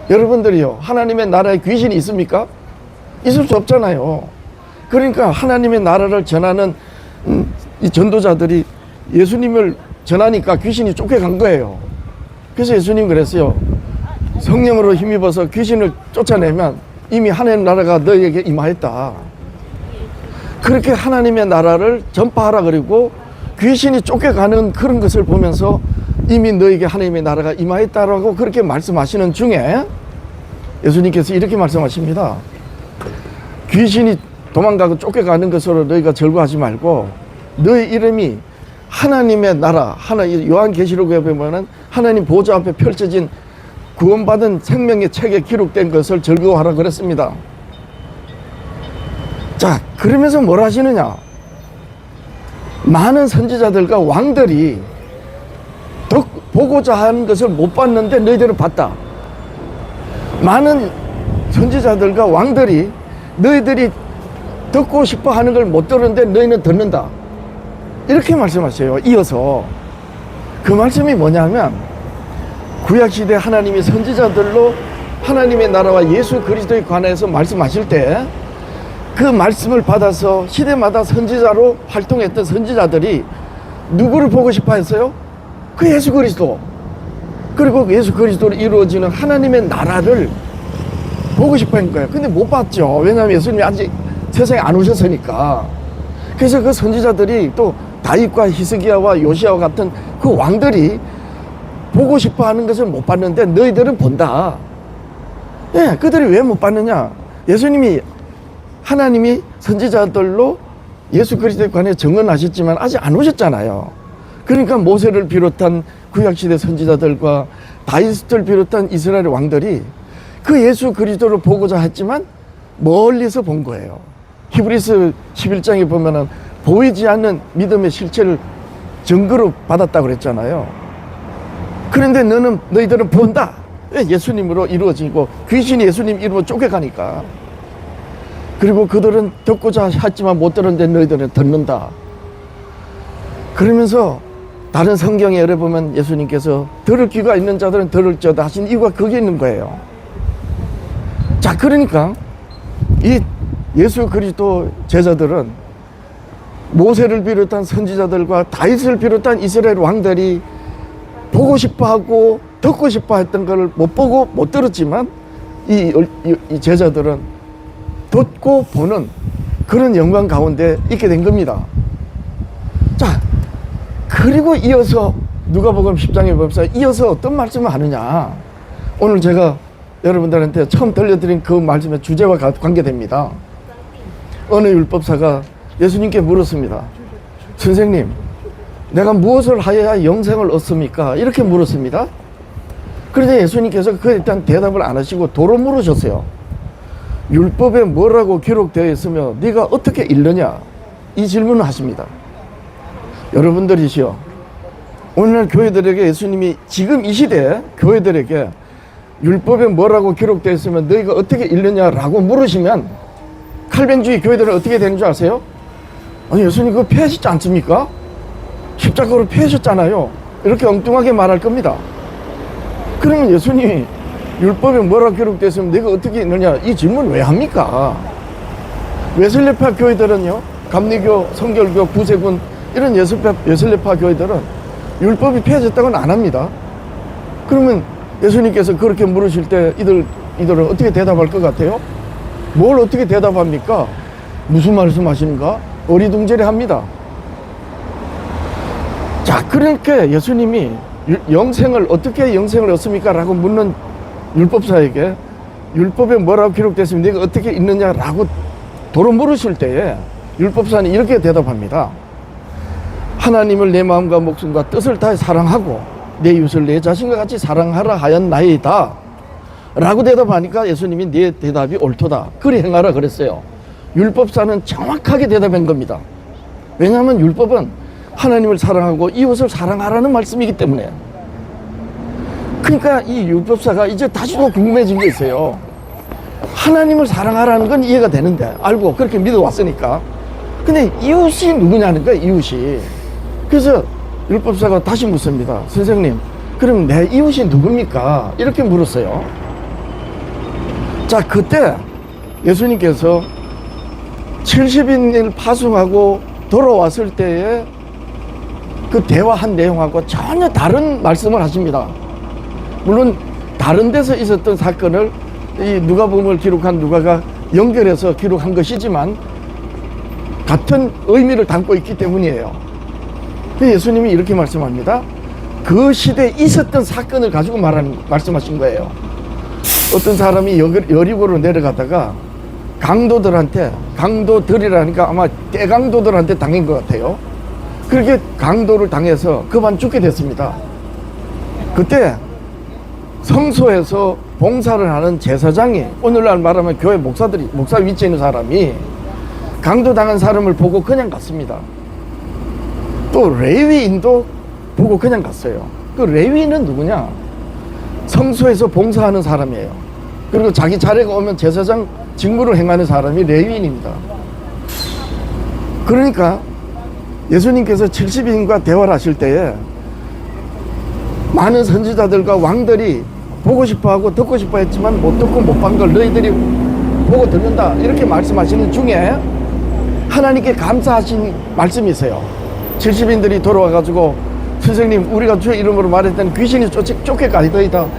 여러분들이요, 하나님의 나라에 귀신이 있습니까? 있을 수 없잖아요. 그러니까 하나님의 나라를 전하는 이 전도자들이 예수님을 전하니까 귀신이 쫓겨간 거예요. 그래서 예수님 그랬어요. 성령으로 힘입어서 귀신을 쫓아내면 이미 하나님의 나라가 너희에게 임하였다. 그렇게 하나님의 나라를 전파하라 그리고 귀신이 쫓겨가는 그런 것을 보면서 이미 너에게 하나님의 나라가 임하였다라고 그렇게 말씀하시는 중에 예수님께서 이렇게 말씀하십니다. 귀신이 도망가고 쫓겨가는 것으로 너희가 절구하지 말고 너희 이름이 하나님의 나라, 요한계시록에 보면은 하나님 보좌 앞에 펼쳐진 구원받은 생명의 책에 기록된 것을 즐거워하라 그랬습니다. 자, 그러면서 뭘 하시느냐? 많은 선지자들과 왕들이 보고자 하는 것을 못 봤는데 너희들은 봤다. 많은 선지자들과 왕들이 너희들이 듣고 싶어 하는 걸 못 들었는데 너희는 듣는다. 이렇게 말씀하세요. 이어서 그 말씀이 뭐냐면 구약시대 하나님이 선지자들로 하나님의 나라와 예수 그리스도에 관해서 말씀하실 때 그 말씀을 받아서 시대마다 선지자로 활동했던 선지자들이 누구를 보고 싶어 했어요? 그 예수 그리스도. 그리고 예수 그리스도로 이루어지는 하나님의 나라를 보고 싶어 한 거예요. 근데 못 봤죠. 왜냐하면 예수님이 아직 세상에 안 오셨으니까. 그래서 그 선지자들이 또 다윗과 히스기야와 요시야와 같은 그 왕들이 보고 싶어 하는 것을 못 봤는데 너희들은 본다. 예, 그들이 왜 못 봤느냐? 하나님이 선지자들로 예수 그리스도에 관해 증언하셨지만 아직 안 오셨잖아요. 그러니까 모세를 비롯한 구약시대 선지자들과 다윗을 비롯한 이스라엘 왕들이 그 예수 그리스도를 보고자 했지만 멀리서 본 거예요. 히브리서 11장에 보면은 보이지 않는 믿음의 실체를 증거로 받았다고 그랬잖아요. 그런데 너희들은 본다. 예수님으로 이루어지고 귀신이 예수님 이름으로 쫓겨가니까. 그리고 그들은 듣고자 했지만 못 들었는데 너희들은 듣는다. 그러면서 다른 성경에 열어보면 예수님께서 들을 귀가 있는 자들은 들을지어다 하신 이유가 거기에 있는 거예요. 자, 그러니까 이 예수 그리스도 제자들은 모세를 비롯한 선지자들과 다윗을 비롯한 이스라엘 왕들이 보고 싶어하고 듣고 싶어 했던 걸 못 보고 못 들었지만 이 제자들은 듣고 보는 그런 영광 가운데 있게 된 겁니다. 자, 그리고 이어서 누가복음 10장에 보면서 이어서 어떤 말씀을 하느냐. 오늘 제가 여러분들한테 처음 들려드린 그 말씀의 주제와 관계됩니다. 어느 율법사가 예수님께 물었습니다. 선생님, 내가 무엇을 하여야 영생을 얻습니까? 이렇게 물었습니다. 그런데 예수님께서 그에 대한 대답을 안 하시고 도로 물으셨어요. 율법에 뭐라고 기록되어 있으며 네가 어떻게 읽느냐? 이 질문을 하십니다. 여러분들이시여, 오늘날 교회들에게 예수님이 지금 이 시대에 교회들에게 율법에 뭐라고 기록되어 있으면 너희가 어떻게 읽느냐라고 물으시면 칼뱅주의 교회들은 어떻게 되는 줄 아세요? 아니, 예수님 그거 폐하시지 않습니까? 십자가로 폐하셨잖아요. 이렇게 엉뚱하게 말할 겁니다. 그러면 예수님이 율법에 뭐라고 기록되어 있으면 내가 어떻게 읽느냐 이 질문 왜 합니까? 웨슬레파 교회들은요, 감리교, 성결교, 구세군 이런 웨슬레파 교회들은 율법이 폐해졌다고는 안 합니다. 그러면 예수님께서 그렇게 물으실 때 이들은 어떻게 대답할 것 같아요? 뭘 어떻게 대답합니까? 무슨 말씀 하시는가? 어리둥절해 합니다. 자, 그렇게 예수님이 어떻게 영생을 얻습니까? 라고 묻는 율법사에게 율법에 뭐라고 기록됐으면 네가 어떻게 읽느냐라고 도로 물으실 때에 율법사는 이렇게 대답합니다. 하나님을 내 마음과 목숨과 뜻을 다해 사랑하고 내 이웃을 내 자신과 같이 사랑하라 하였나이다 라고 대답하니까 예수님이 네 대답이 옳도다, 그리 행하라 그랬어요. 율법사는 정확하게 대답한 겁니다. 왜냐하면 율법은 하나님을 사랑하고 이웃을 사랑하라는 말씀이기 때문에. 그러니까 이 율법사가 이제 다시 또 궁금해진 게 있어요. 하나님을 사랑하라는 건 이해가 되는데, 알고 그렇게 믿어왔으니까. 근데 이웃이 누구냐는 거예요, 이웃이. 그래서 율법사가 다시 묻습니다. 선생님, 그럼 내 이웃이 누굽니까? 이렇게 물었어요. 자, 그때 예수님께서 70인을 파송하고 돌아왔을 때에 그 대화한 내용하고 전혀 다른 말씀을 하십니다. 물론 다른 데서 있었던 사건을 이 누가복음을 기록한 누가가 연결해서 기록한 것이지만 같은 의미를 담고 있기 때문이에요. 예수님이 이렇게 말씀합니다. 그 시대에 있었던 사건을 가지고 말씀하신 거예요. 어떤 사람이 여리고로 내려가다가 강도들이라니까 아마 대강도들한테 당한 것 같아요. 그렇게 강도를 당해서 그만 죽게 됐습니다. 그때 성소에서 봉사를 하는 제사장이, 오늘날 말하면 교회 목사 위치에 있는 사람이 강도당한 사람을 보고 그냥 갔습니다. 또 레위인도 보고 그냥 갔어요. 그 레위인은 누구냐? 성소에서 봉사하는 사람이에요. 그리고 자기 차례가 오면 제사장 직무를 행하는 사람이 레위인입니다. 그러니까 예수님께서 70인과 대화를 하실 때에 많은 선지자들과 왕들이 보고 싶어하고 듣고 싶어 했지만 못 듣고 못 본 걸 너희들이 보고 듣는다, 이렇게 말씀하시는 중에 하나님께 감사하신 말씀이 있어요. 70인들이 돌아와가지고 선생님, 우리가 주의 이름으로 말했더니 귀신이 쫓겨가니 너희다 막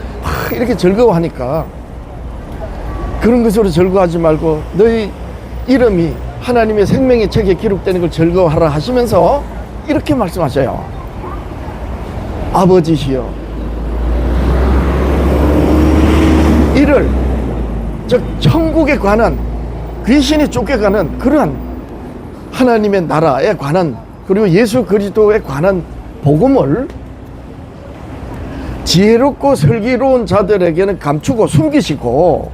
이렇게 즐거워하니까 그런 것으로 즐거워하지 말고 너희 이름이 하나님의 생명의 책에 기록되는 걸 즐거워하라 하시면서 이렇게 말씀하셔요. 아버지시여, 이를, 즉 천국에 관한, 귀신이 쫓겨가는 그러한 하나님의 나라에 관한, 그리고 예수 그리스도에 관한 복음을 지혜롭고 슬기로운 자들에게는 감추고 숨기시고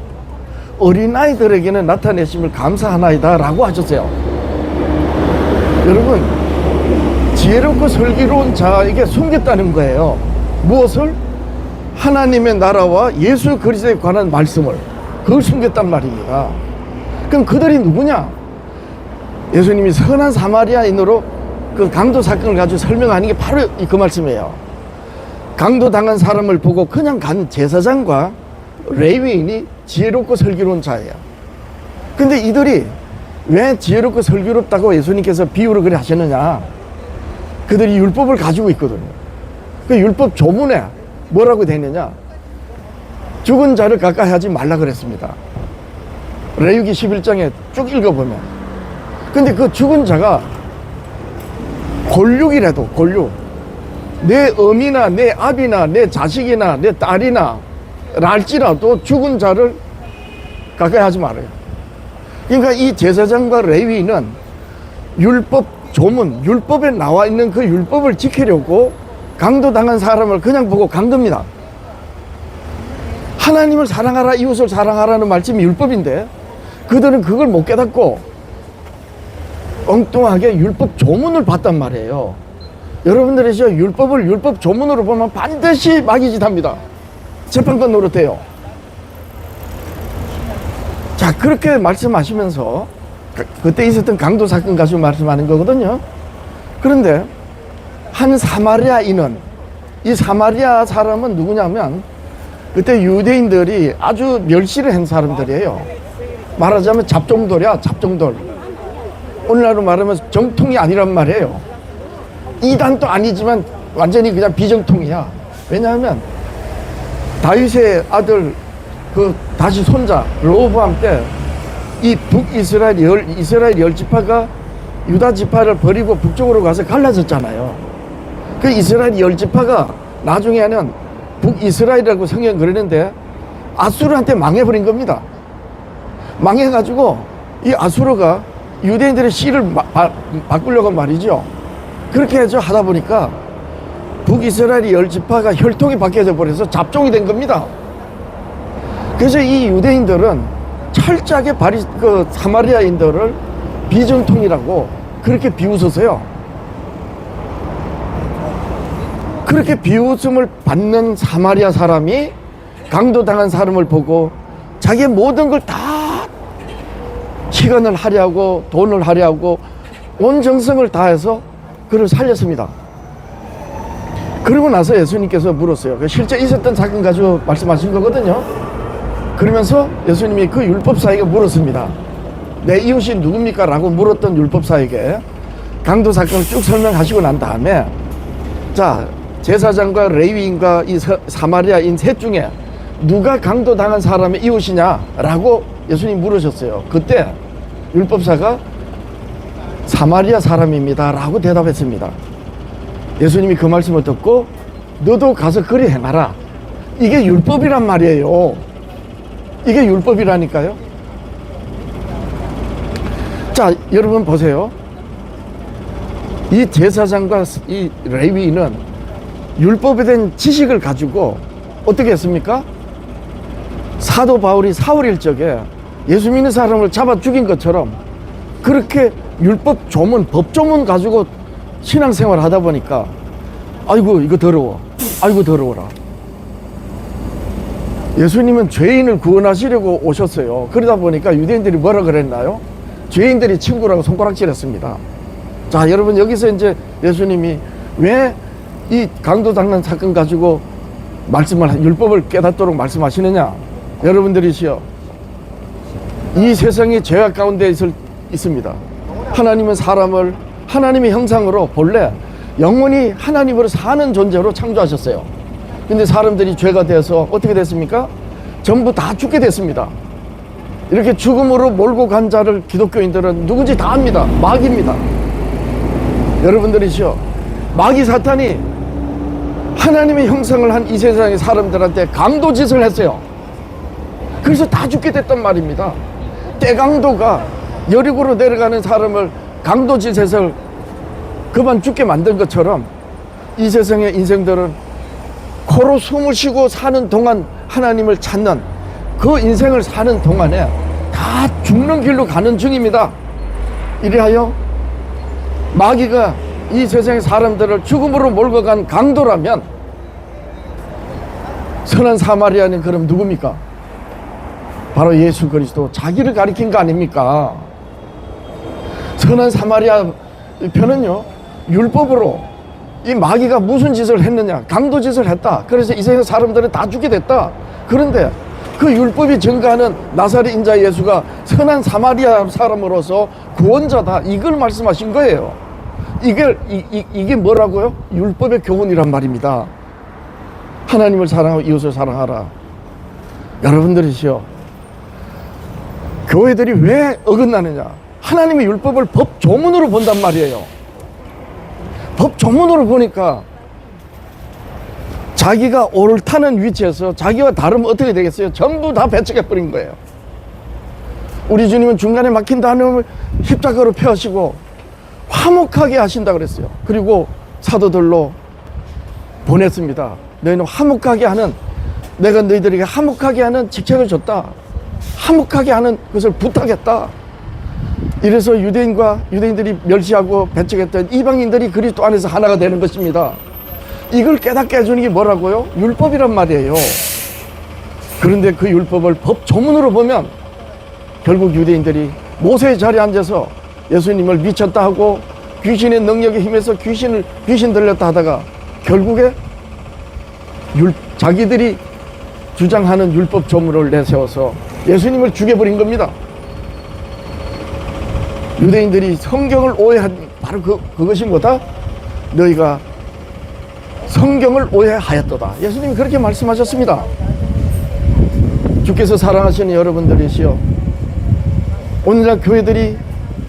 어린아이들에게는 나타내심을 감사하나이다 라고 하셨어요. 여러분, 지혜롭고 슬기로운 자에게 숨겼다는 거예요. 무엇을? 하나님의 나라와 예수 그리스도에 관한 말씀을, 그걸 숨겼단 말입니다. 그럼 그들이 누구냐? 예수님이 선한 사마리아인으로 그 강도 사건을 가지고 설명하는 게 바로 그 말씀이에요. 강도 당한 사람을 보고 그냥 간 제사장과 레위인이 지혜롭고 슬기로운 자예요. 근데 이들이 왜 지혜롭고 슬기롭다고 예수님께서 비유를 그래 하셨느냐? 그들이 율법을 가지고 있거든요. 그 율법 조문에 뭐라고 되느냐? 죽은 자를 가까이 하지 말라 그랬습니다. 레위기 11장에 쭉 읽어보면. 근데 그 죽은 자가 골육이라도, 골육, 내 어미나 내 아비나 내 자식이나 내 딸이나 랄지라도 죽은 자를 가까이 하지 말아요. 그러니까 이 제사장과 레위인은 율법 조문, 율법에 나와 있는 그 율법을 지키려고 강도당한 사람을 그냥 보고 간 겁니다. 하나님을 사랑하라, 이웃을 사랑하라는 말씀이 율법인데 그들은 그걸 못 깨닫고 엉뚱하게 율법 조문을 봤단 말이에요. 여러분들이 율법을 율법 조문으로 보면 반드시 마귀짓 합니다. 재판관 노릇해요. 자, 그렇게 말씀하시면서 그때 있었던 강도 사건 가지고 말씀하는 거거든요. 그런데 한 사마리아인은, 이 사마리아 사람은 누구냐면 그때 유대인들이 아주 멸시를 한 사람들이에요. 말하자면 잡종돌이야, 잡종돌. 오늘날로 말하면 정통이 아니란 말이에요. 이단도 아니지만 완전히 그냥 비정통이야. 왜냐하면 다윗의 아들 그 다시 손자 르호보암 때 이 북이스라엘 이스라엘 열 지파가 유다 지파를 버리고 북쪽으로 가서 갈라졌잖아요. 그 이스라엘 열 지파가 나중에는 북이스라엘이라고 성경 그러는데 아수르한테 망해버린 겁니다. 망해가지고 이 아수르가 유대인들의 씨를 바꾸려고 말이죠. 그렇게 해서 하다 보니까 북이스라엘 열 지파가 혈통이 바뀌어져 버려서 잡종이 된 겁니다. 그래서 이 유대인들은 철저하게 그 사마리아인들을 비정통이라고 그렇게 비웃었어요. 그렇게 비웃음을 받는 사마리아 사람이 강도당한 사람을 보고 자기의 모든 걸 다 시간을 할애하고 돈을 할애하고 온 정성을 다해서 그를 살렸습니다. 그러고 나서 예수님께서 물었어요. 실제 있었던 사건 가지고 말씀하신 거거든요. 그러면서 예수님이 그 율법사에게 물었습니다. 내 이웃이 누굽니까? 라고 물었던 율법사에게 강도 사건을 쭉 설명하시고 난 다음에 자, 제사장과 레위인과 이 사마리아인 셋 중에 누가 강도당한 사람의 이웃이냐? 라고 예수님이 물으셨어요. 그때 율법사가 사마리아 사람입니다. 라고 대답했습니다. 예수님이 그 말씀을 듣고 너도 가서 그리 행하라. 이게 율법이란 말이에요. 이게 율법이라니까요. 자, 여러분 보세요. 이 제사장과 이 레위인은 율법에 대한 지식을 가지고 어떻게 했습니까? 사도 바울이 사울 일적에 예수 믿는 사람을 잡아 죽인 것처럼 그렇게 율법 조문, 법 조문 가지고 신앙생활 하다 보니까 아이고 이거 더러워, 아이고 더러워라. 예수님은 죄인을 구원하시려고 오셨어요. 그러다 보니까 유대인들이 뭐라 그랬나요? 죄인들이 친구라고 손가락질했습니다. 자, 여러분 여기서 이제 예수님이 왜 이 강도당한 사건 가지고 율법을 깨닫도록 말씀하시느냐? 여러분들이시여, 이 세상이 죄악 가운데 있습니다. 하나님은 사람을 하나님의 형상으로 본래 영원히 하나님으로 사는 존재로 창조하셨어요. 근데 사람들이 죄가 돼서 어떻게 됐습니까? 전부 다 죽게 됐습니다. 이렇게 죽음으로 몰고 간 자를 기독교인들은 누군지 다 압니다. 마귀입니다. 여러분들이시여, 마귀 사탄이 하나님의 형상을 한 이 세상의 사람들한테 강도짓을 했어요. 그래서 다 죽게 됐단 말입니다. 떼강도가 여리고로 내려가는 사람을 강도짓에서 그만 죽게 만든 것처럼 이 세상의 인생들은 코로 숨을 쉬고 사는 동안 하나님을 찾는 그 인생을 사는 동안에 다 죽는 길로 가는 중입니다. 이래하여 마귀가 이 세상의 사람들을 죽음으로 몰고 간 강도라면 선한 사마리아는 그럼 누굽니까? 바로 예수 그리스도, 자기를 가리킨 거 아닙니까? 선한 사마리아 편은요, 율법으로 이 마귀가 무슨 짓을 했느냐? 강도짓을 했다. 그래서 이 세상 사람들은 다 죽게 됐다. 그런데 그 율법이 증가하는 나사렛 인자 예수가 선한 사마리아 사람으로서 구원자다. 이걸 말씀하신 거예요. 이게 뭐라고요? 율법의 교훈이란 말입니다. 하나님을 사랑하고 이웃을 사랑하라. 여러분들이시여, 교회들이 왜 어긋나느냐? 하나님의 율법을 법 조문으로 본단 말이에요. 법 조문으로 보니까 자기가 옳다는 위치에서 자기와 다르면 어떻게 되겠어요? 전부 다 배척해버린 거예요. 우리 주님은 중간에 막힌 단음을 십자가로 펴시고 화목하게 하신다 그랬어요. 그리고 사도들로 보냈습니다. 너희는 화목하게 하는, 내가 너희들에게 화목하게 하는 직책을 줬다. 화목하게 하는 것을 부탁했다. 이래서 유대인들이 멸시하고 배척했던 이방인들이 그리스도 안에서 하나가 되는 것입니다. 이걸 깨닫게 해주는 게 뭐라고요? 율법이란 말이에요. 그런데 그 율법을 법 조문으로 보면 결국 유대인들이 모세의 자리에 앉아서 예수님을 미쳤다 하고 귀신의 능력에 힘해서 귀신 들렸다 하다가 결국에 자기들이 주장하는 율법 조문을 내세워서 예수님을 죽여버린 겁니다. 유대인들이 성경을 오해한 바로 그것이 뭐다? 너희가 성경을 오해하였도다. 예수님이 그렇게 말씀하셨습니다. 주께서 사랑하시는 여러분들이시여, 오늘날 교회들이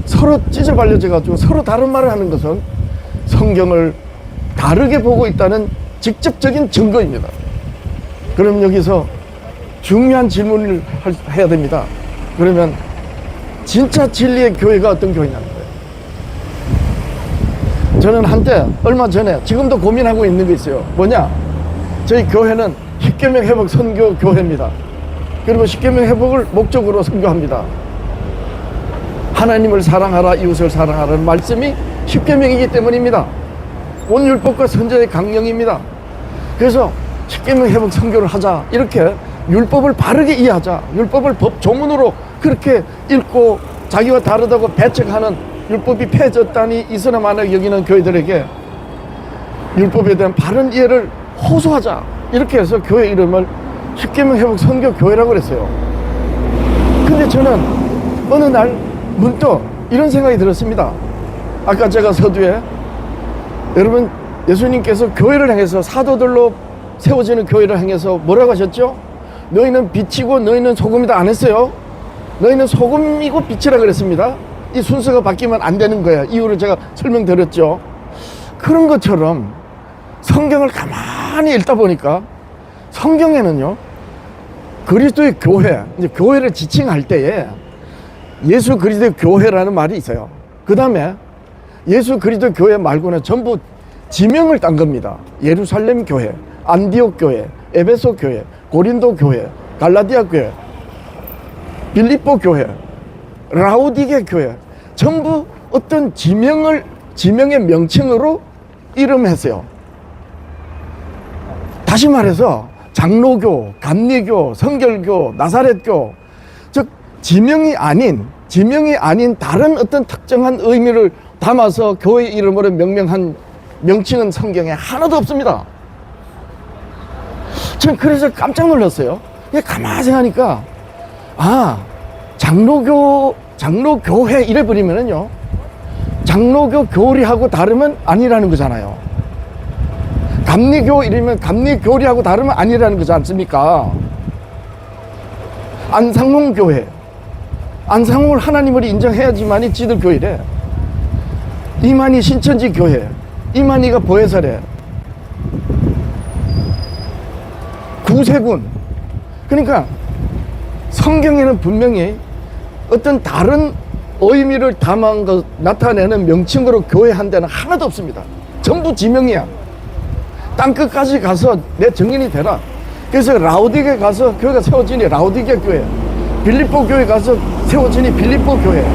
서로 찢어발려져 가지고 서로 다른 말을 하는 것은 성경을 다르게 보고 있다는 직접적인 증거입니다. 그럼 여기서 중요한 질문을 해야 됩니다. 그러면 진짜 진리의 교회가 어떤 교회냐는 거예요. 저는 한때 얼마 전에 지금도 고민하고 있는 게 있어요. 뭐냐? 저희 교회는 십계명 회복 선교 교회입니다. 그리고 십계명 회복을 목적으로 선교합니다. 하나님을 사랑하라, 이웃을 사랑하라는 말씀이 십계명이기 때문입니다. 온 율법과 선지자의 강령입니다. 그래서 십계명 회복 선교를 하자, 이렇게 율법을 바르게 이해하자, 율법을 법 조문으로 그렇게 읽고 자기와 다르다고 배척하는, 율법이 폐해졌다니 이스라엘 안에 여기는 교회들에게 율법에 대한 바른 이해를 호소하자, 이렇게 해서 교회 이름을 십계명 회복 선교 교회라고 그랬어요. 근데 저는 어느 날 문득 이런 생각이 들었습니다. 아까 제가 서두에 여러분, 예수님께서 교회를 향해서, 사도들로 세워지는 교회를 향해서 뭐라고 하셨죠? 너희는 빛이고 너희는 소금이다 안 했어요. 너희는 소금이고 빛이라 그랬습니다. 이 순서가 바뀌면 안 되는 거예요. 이유를 제가 설명드렸죠. 그런 것처럼 성경을 가만히 읽다 보니까 성경에는요, 그리스도의 교회, 이제 교회를 지칭할 때에 예수 그리스도의 교회라는 말이 있어요. 그 다음에 예수 그리스도의 교회 말고는 전부 지명을 딴 겁니다. 예루살렘 교회, 안디옥 교회, 에베소 교회, 고린도 교회, 갈라디아 교회, 빌립보 교회, 라오디게 교회, 전부 어떤 지명의 명칭으로 이름했어요. 다시 말해서 장로교, 감리교, 성결교, 나사렛교, 즉 지명이 아닌 다른 어떤 특정한 의미를 담아서 교회 이름으로 명명한 명칭은 성경에 하나도 없습니다. 전 그래서 깜짝 놀랐어요. 가만히 생각하니까, 장로교회 이래버리면은요, 장로교 교리하고 다르면 아니라는 거잖아요. 감리교 이러면 감리교리하고 다르면 아니라는 거지 않습니까? 안상홍교회, 안상홍을 하나님을 인정해야지만이 지들 교회래. 이만희 신천지 교회, 이만희가 보혜사래. 구세군. 그러니까 성경에는 분명히 어떤 다른 의미를 담은 것 나타내는 명칭으로 교회 한 데는 하나도 없습니다. 전부 지명이야. 땅끝까지 가서 내 증인이 되라. 그래서 라오디게 가서 교회가 세워지니 라오디게 교회, 빌립보 교회 가서 세워지니 빌립보 교회,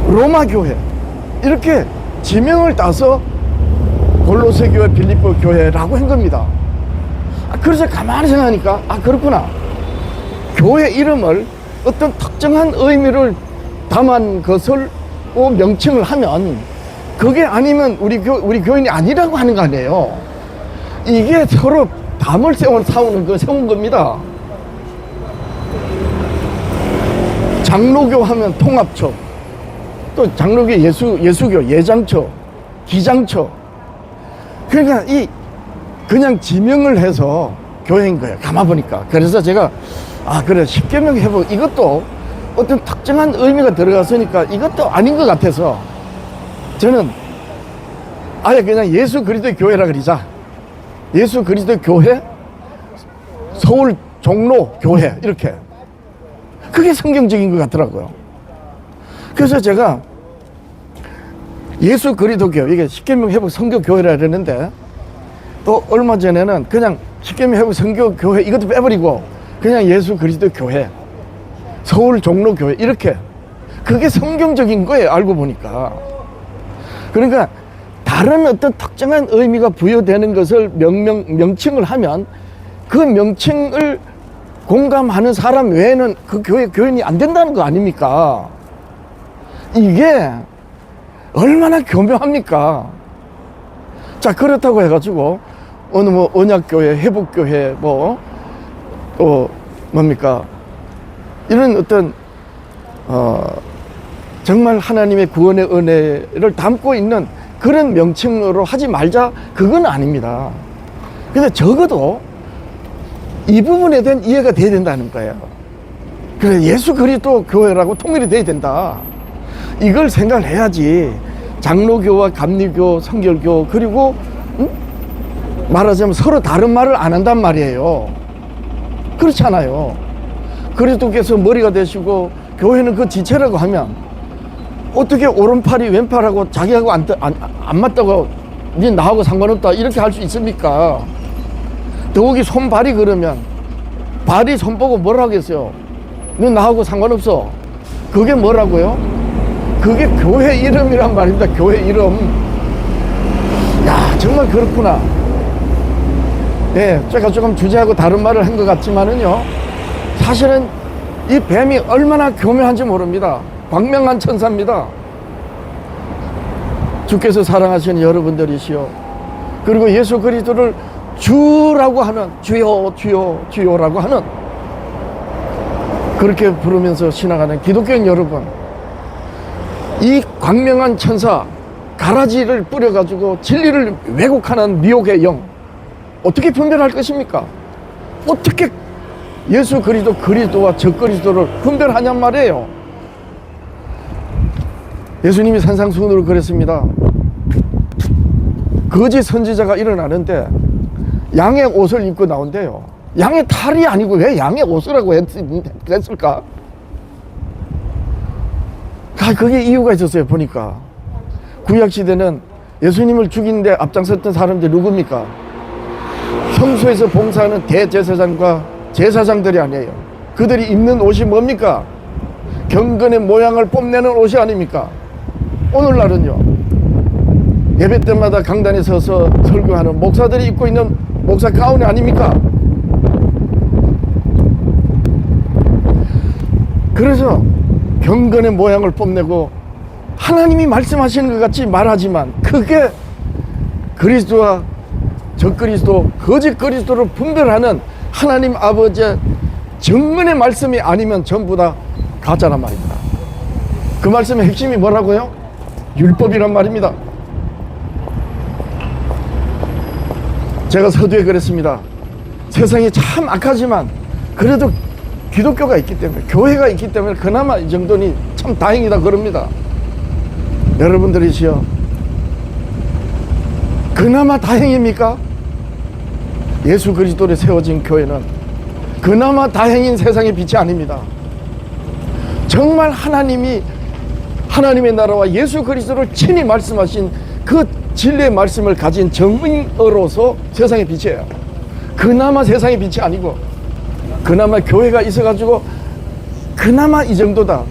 로마 교회, 이렇게 지명을 따서 골로새 교회, 빌립보 교회라고 한 겁니다. 그래서 가만히 생각하니까, 그렇구나. 교회 이름을 어떤 특정한 의미를 담은 것을 명칭을 하면 그게 아니면 우리 교인이 아니라고 하는 거 아니에요. 이게 서로 담을 세운 겁니다. 장로교 하면 통합처, 또 장로교 예수교, 예장처, 기장처. 그러니까 이 그냥 지명을 해서 교회인 거예요. 가만보니까. 그래서 제가 그래, 십계명 회복 이것도 어떤 특정한 의미가 들어갔으니까 이것도 아닌 것 같아서 저는 아예 그냥 예수 그리스도의 교회라 그러자. 예수 그리스도의 교회, 서울 종로 교회, 이렇게. 그게 성경적인 것 같더라고요. 그래서 제가 예수 그리스도 교회, 이게 십계명 회복 선교 교회라 그랬는데, 또 얼마 전에는 그냥 십계명 회복 선교 교회 이것도 빼버리고 그냥 예수 그리스도 교회, 서울 종로 교회, 이렇게. 그게 성경적인 거예요, 알고 보니까. 그러니까 다른 어떤 특정한 의미가 부여되는 것을 명칭을 하면 그 명칭을 공감하는 사람 외에는 그 교회 교인이 안 된다는 거 아닙니까? 이게 얼마나 교묘합니까? 자, 그렇다고 해가지고 어느 뭐 언약교회, 회복교회, 뭡니까? 이런 어떤 정말 하나님의 구원의 은혜를 담고 있는 그런 명칭으로 하지 말자, 그건 아닙니다. 근데 적어도 이 부분에 대한 이해가 돼야 된다는 거예요. 그래, 예수 그리스도 교회라고 통일이 돼야 된다. 이걸 생각을 해야지. 장로교와 감리교, 성결교, 그리고 말하자면 서로 다른 말을 안 한단 말이에요. 그렇잖아요. 그리스도께서 머리가 되시고 교회는 그 지체라고 하면 어떻게 오른팔이 왼팔하고 자기하고 안 맞다고 니 나하고 상관없다 이렇게 할 수 있습니까? 더욱이 손발이 그러면 발이 손 보고 뭐라 하겠어요? 너 나하고 상관없어. 그게 뭐라고요? 그게 교회 이름이란 말입니다. 교회 이름. 야, 정말 그렇구나. 예, 제가 조금 주제하고 다른 말을 한 것 같지만은요, 사실은 이 뱀이 얼마나 교묘한지 모릅니다. 광명한 천사입니다. 주께서 사랑하시는 여러분들이시여, 그리고 예수 그리스도를 주라고 하는, 주여 주여 주여라고 하는, 그렇게 부르면서 지나가는 기독교인 여러분, 이 광명한 천사, 가라지를 뿌려가지고 진리를 왜곡하는 미혹의 영, 어떻게 분별할 것입니까? 어떻게 예수 그리스도와 적그리스도를 분별하냔 말이에요. 예수님이 산상수훈으로 그랬습니다. 거짓 선지자가 일어나는데 양의 옷을 입고 나온대요. 양의 탈이 아니고 왜 양의 옷이라고 했을까? 그게 이유가 있었어요. 보니까 구약시대는 예수님을 죽이는데 앞장섰던 사람들이 누굽니까? 성소에서 봉사하는 대제사장과 제사장들이 아니에요. 그들이 입는 옷이 뭡니까? 경건의 모양을 뽐내는 옷이 아닙니까? 오늘날은요, 예배 때마다 강단에 서서 설교하는 목사들이 입고 있는 목사 가운이 아닙니까? 그래서 경건의 모양을 뽐내고 하나님이 말씀하시는 것 같이 말하지만 그게 그리스도와 적그리스도, 거짓 그리스도를 분별하는 하나님 아버지의 정문의 말씀이 아니면 전부 다 가짜란 말입니다. 그 말씀의 핵심이 뭐라고요? 율법이란 말입니다. 제가 서두에 그랬습니다. 세상이 참 악하지만 그래도 기독교가 있기 때문에, 교회가 있기 때문에 그나마 이 정도니 참 다행이다 그럽니다. 여러분들이시여, 그나마 다행입니까? 예수 그리스도에 세워진 교회는 그나마 다행인 세상의 빛이 아닙니다. 정말 하나님이, 하나님의 나라와 예수 그리스도를 친히 말씀하신 그 진리의 말씀을 가진 정인으로서 세상의 빛이에요. 그나마 세상의 빛이 아니고 그나마 교회가 있어가지고 그나마 이 정도다.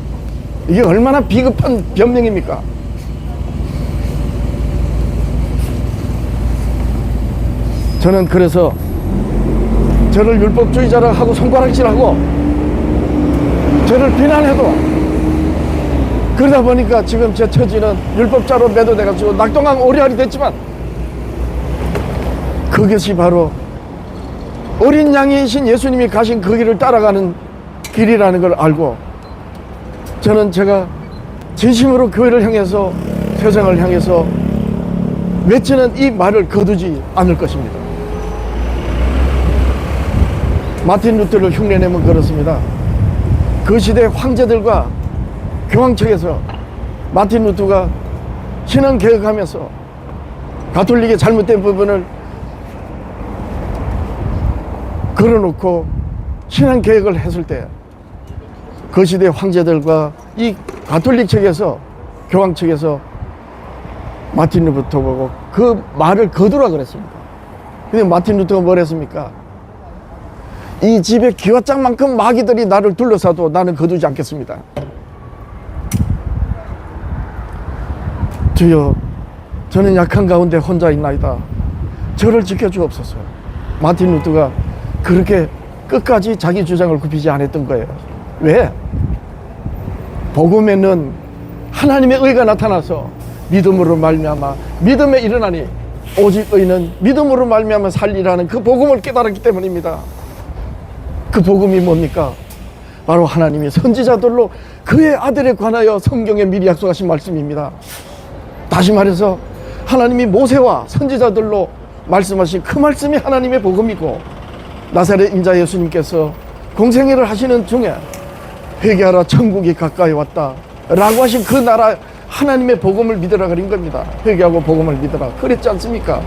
이게 얼마나 비겁한 변명입니까? 저는 그래서 저를 율법주의자라 하고 손가락질하고 저를 비난해도, 그러다 보니까 지금 제 처지는 율법자로 매도돼가지고 낙동강 오리알이 됐지만 그것이 바로 어린 양이신 예수님이 가신 그 길을 따라가는 길이라는 걸 알고 저는 제가 진심으로 교회를 향해서, 세상을 향해서 외치는 이 말을 거두지 않을 것입니다. 마틴 루터를 흉내내면 그렇습니다. 그 시대 황제들과 교황 측에서 마틴 루터가 신앙 개혁하면서 가톨릭의 잘못된 부분을 걸어놓고 신앙 개혁을 했을 때 그 시대 황제들과 이 가톨릭 측에서 교황 측에서 마틴 루터 보고 그 말을 거두라 그랬습니다. 근데 마틴 루터가 뭘 했습니까? 이 집에 기와장만큼 마귀들이 나를 둘러싸도 나는 거두지 않겠습니다. 주여, 저는 약한 가운데 혼자 있나이다. 저를 지켜주옵소서. 마틴 루터가 그렇게 끝까지 자기 주장을 굽히지 않았던 거예요. 왜? 복음에는 하나님의 의가 나타나서 믿음으로 말미암아 믿음에 일어나니 오직 의는 믿음으로 말미암아 살리라는 그 복음을 깨달았기 때문입니다. 그 복음이 뭡니까? 바로 하나님이 선지자들로 그의 아들에 관하여 성경에 미리 약속하신 말씀입니다. 다시 말해서 하나님이 모세와 선지자들로 말씀하신 그 말씀이 하나님의 복음이고, 나사렛 인자 예수님께서 공생애를 하시는 중에 회개하라 천국이 가까이 왔다 라고 하신 그 나라 하나님의 복음을 믿으라 그런 겁니다. 회개하고 복음을 믿으라 그랬지 않습니까?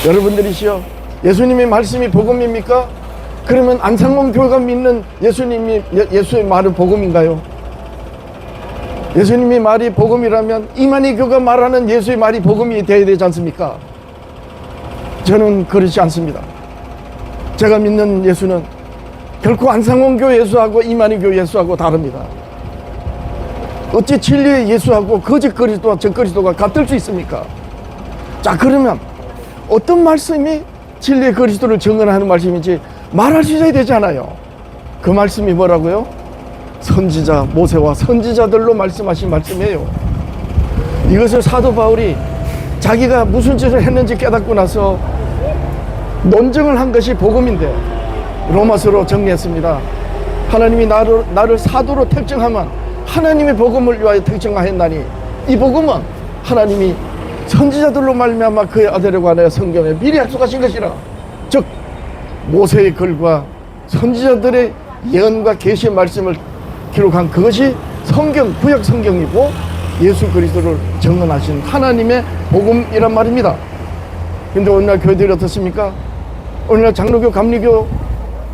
여러분들이시여, 예수님의 말씀이 복음입니까? 그러면 안상봉 교회가 믿는 예수의 말은 복음인가요? 예수님의 말이 복음이라면 이만희 교가 말하는 예수의 말이 복음이 되어야 되지 않습니까? 저는 그렇지 않습니다. 제가 믿는 예수는 결코 안상홍교 예수하고 이만희교 예수하고 다릅니다. 어찌 진리의 예수하고 거짓 그리스도와 전 그리스도가 같을 수 있습니까? 자, 그러면 어떤 말씀이 진리의 그리스도를 증언하는 말씀인지 말할 수 있어야 되잖아요. 그 말씀이 뭐라고요? 선지자 모세와 선지자들로 말씀하신 말씀이에요. 이것을 사도 바울이 자기가 무슨 짓을 했는지 깨닫고 나서 논증을 한 것이 복음인데 로마서로 정리했습니다. 하나님이 나를 사도로 택정하면 하나님의 복음을 위하여 택정하였나니 이 복음은 하나님이 선지자들로 말미암아 그의 아들에 관하여 성경에 미리 약속하신 것이라. 즉 모세의 글과 선지자들의 예언과 계시의 말씀을 기록한 그것이 성경, 구약 성경이고 예수 그리스도를 증언하신 하나님의 복음이란 말입니다. 근데 오늘날 교회들이 어떻습니까? 오늘날 장로교, 감리교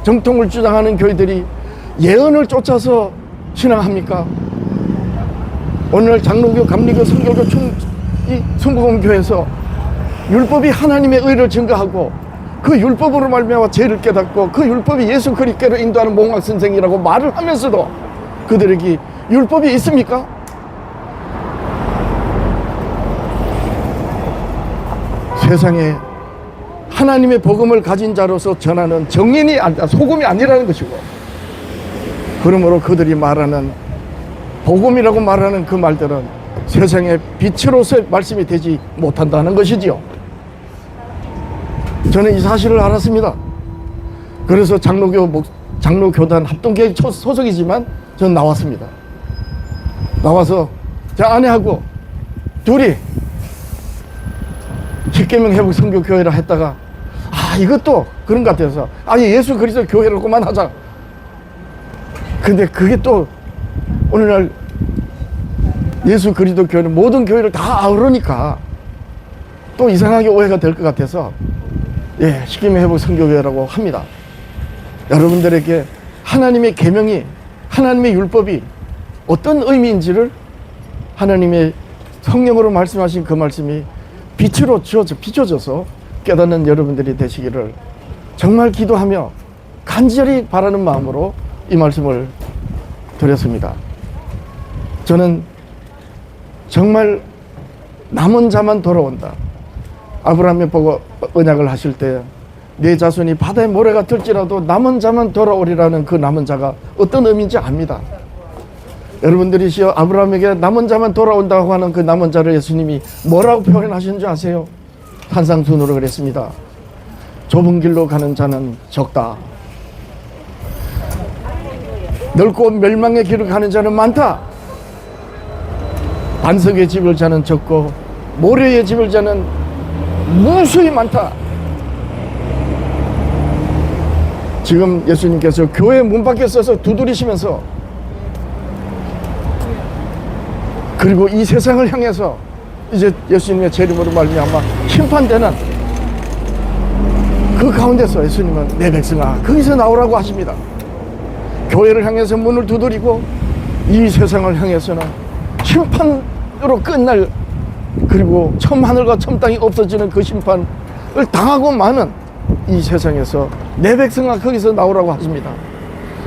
정통을 주장하는 교회들이 예언을 쫓아서 신앙합니까? 오늘날 장로교, 감리교, 성교교, 순복음교회에서 율법이 하나님의 의를 증거하고 그 율법으로 말미암아 죄를 깨닫고 그 율법이 예수 그리스도로 인도하는 몽학 선생이라고 말을 하면서도 그들에게 율법이 있습니까? 세상에 하나님의 복음을 가진 자로서 전하는 정인이 소금이 아니라는 것이고, 그러므로 그들이 말하는 복음이라고 말하는 그 말들은 세상의 빛으로서의 말씀이 되지 못한다는 것이지요. 저는 이 사실을 알았습니다. 그래서 장로교단 합동교회 소속이지만 저는 나왔습니다. 나와서 제 아내하고 둘이 십계명 회복 선교교회라 했다가 이것도 그런 것 같아서 예수 그리스도 교회를 그만하자. 근데 그게 또 오늘날 예수 그리스도 교회는 모든 교회를 다 아우르니까 또 이상하게 오해가 될 것 같아서 십계명 회복 선교교회라고 합니다. 여러분들에게 하나님의 계명이, 하나님의 율법이 어떤 의미인지를 하나님의 성령으로 말씀하신 그 말씀이 빛으로 비춰져서 깨닫는 여러분들이 되시기를 정말 기도하며 간절히 바라는 마음으로 이 말씀을 드렸습니다. 저는 정말 남은 자만 돌아온다. 아브라함이 보고 언약을 하실 때 내 자손이 바다의 모래가 들지라도 남은 자만 돌아오리라는 그 남은 자가 어떤 의미인지 압니다. 여러분들이시여, 아브라함에게 남은 자만 돌아온다고 하는 그 남은 자를 예수님이 뭐라고 표현하신 줄 아세요? 산상순으로 그랬습니다. 좁은 길로 가는 자는 적다. 넓고 멸망의 길을 가는 자는 많다. 반석의 집을 자는 적고 모래의 집을 자는 무수히 많다. 지금 예수님께서 교회 문 밖에 서서 두드리시면서, 그리고 이 세상을 향해서 이제 예수님의 재림으로 말미암아 심판되는 그 가운데서 예수님은 내 백성아 거기서 나오라고 하십니다. 교회를 향해서 문을 두드리고 이 세상을 향해서는 심판으로 끝날, 그리고 처음 하늘과 처음 땅이 없어지는 그 심판을 당하고 마는 이 세상에서 내 백성아 거기서 나오라고 하십니다.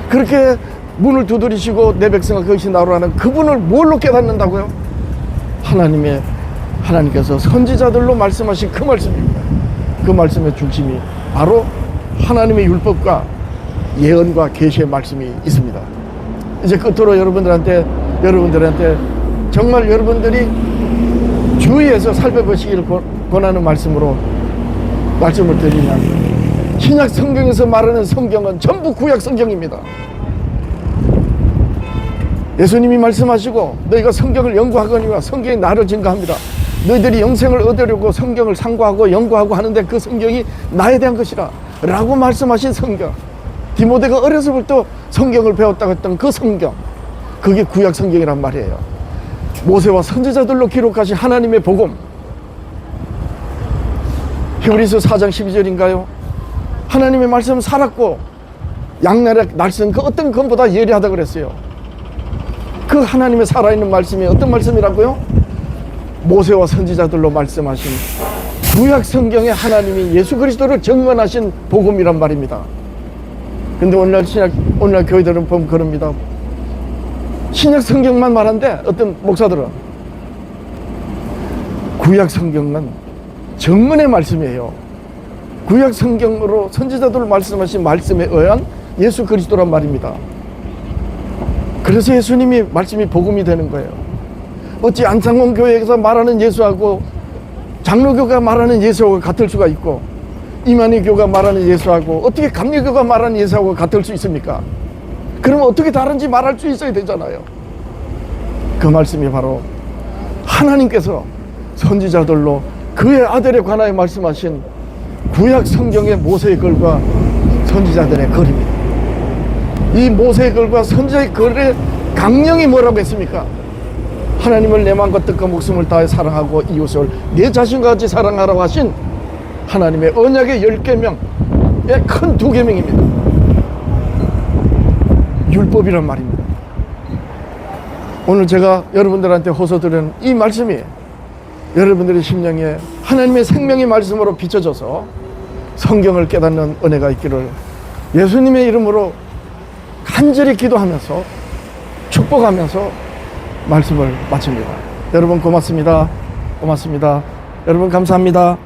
그렇게 문을 두드리시고 내 백성아 거기서 나오라는 그분을 뭘로 깨닫는다고요? 하나님께서 선지자들로 말씀하신 그 말씀입니다. 그 말씀의 중심이 바로 하나님의 율법과 예언과 계시의 말씀이 있습니다. 이제 끝으로 여러분들한테 정말 여러분들이 주의해서 살펴보시기를 권하는 말씀을 드리면, 신약 성경에서 말하는 성경은 전부 구약 성경입니다. 예수님이 말씀하시고 너희가 성경을 연구하거니와 성경이 나를 증거합니다. 너희들이 영생을 얻으려고 성경을 상고하고 연구하고 하는데 그 성경이 나에 대한 것이라 라고 말씀하신 성경, 디모데가 어려서부터 성경을 배웠다고 했던 그 성경, 그게 구약 성경이란 말이에요. 모세와 선지자들로 기록하신 하나님의 복음, 히브리서 4장 12절인가요? 하나님의 말씀은 살았고 양날의 날선 그 어떤 것보다 예리하다 그랬어요. 그 하나님의 살아있는 말씀이 어떤 말씀이라고요? 모세와 선지자들로 말씀하신 구약 성경에 하나님이 예수 그리스도를 증언하신 복음이란 말입니다. 근데 오늘날 교회들은 보면 그럽니다. 신약 성경만 말한데 어떤 목사들은 구약 성경은 정언의 말씀이에요. 구약 성경으로 선지자들 말씀하신 말씀에 의한 예수 그리스도란 말입니다. 그래서 예수님이 말씀이 복음이 되는 거예요. 어찌 안창홍 교회에서 말하는 예수하고 장로교가 말하는 예수하고 같을 수가 있고, 이만희 교가 말하는 예수하고 어떻게 감리교가 말하는 예수하고 같을 수 있습니까? 그러면 어떻게 다른지 말할 수 있어야 되잖아요. 그 말씀이 바로 하나님께서 선지자들로 그의 아들에 관하여 말씀하신 구약 성경의 모세의 글과 선지자들의 글입니다. 이 모세의 글과 선지자의 글의 강령이 뭐라고 했습니까? 하나님을 내 마음과 뜻과 목숨을 다해 사랑하고 이웃을 내 자신과 같이 사랑하라고 하신 하나님의 언약의 10계명의 큰 2계명입니다. 율법이란 말입니다. 오늘 제가 여러분들한테 호소드리는 이 말씀이 여러분들의 심령에 하나님의 생명의 말씀으로 비춰져서 성경을 깨닫는 은혜가 있기를 예수님의 이름으로 간절히 기도하면서 축복하면서 말씀을 마칩니다. 여러분 고맙습니다. 여러분 감사합니다.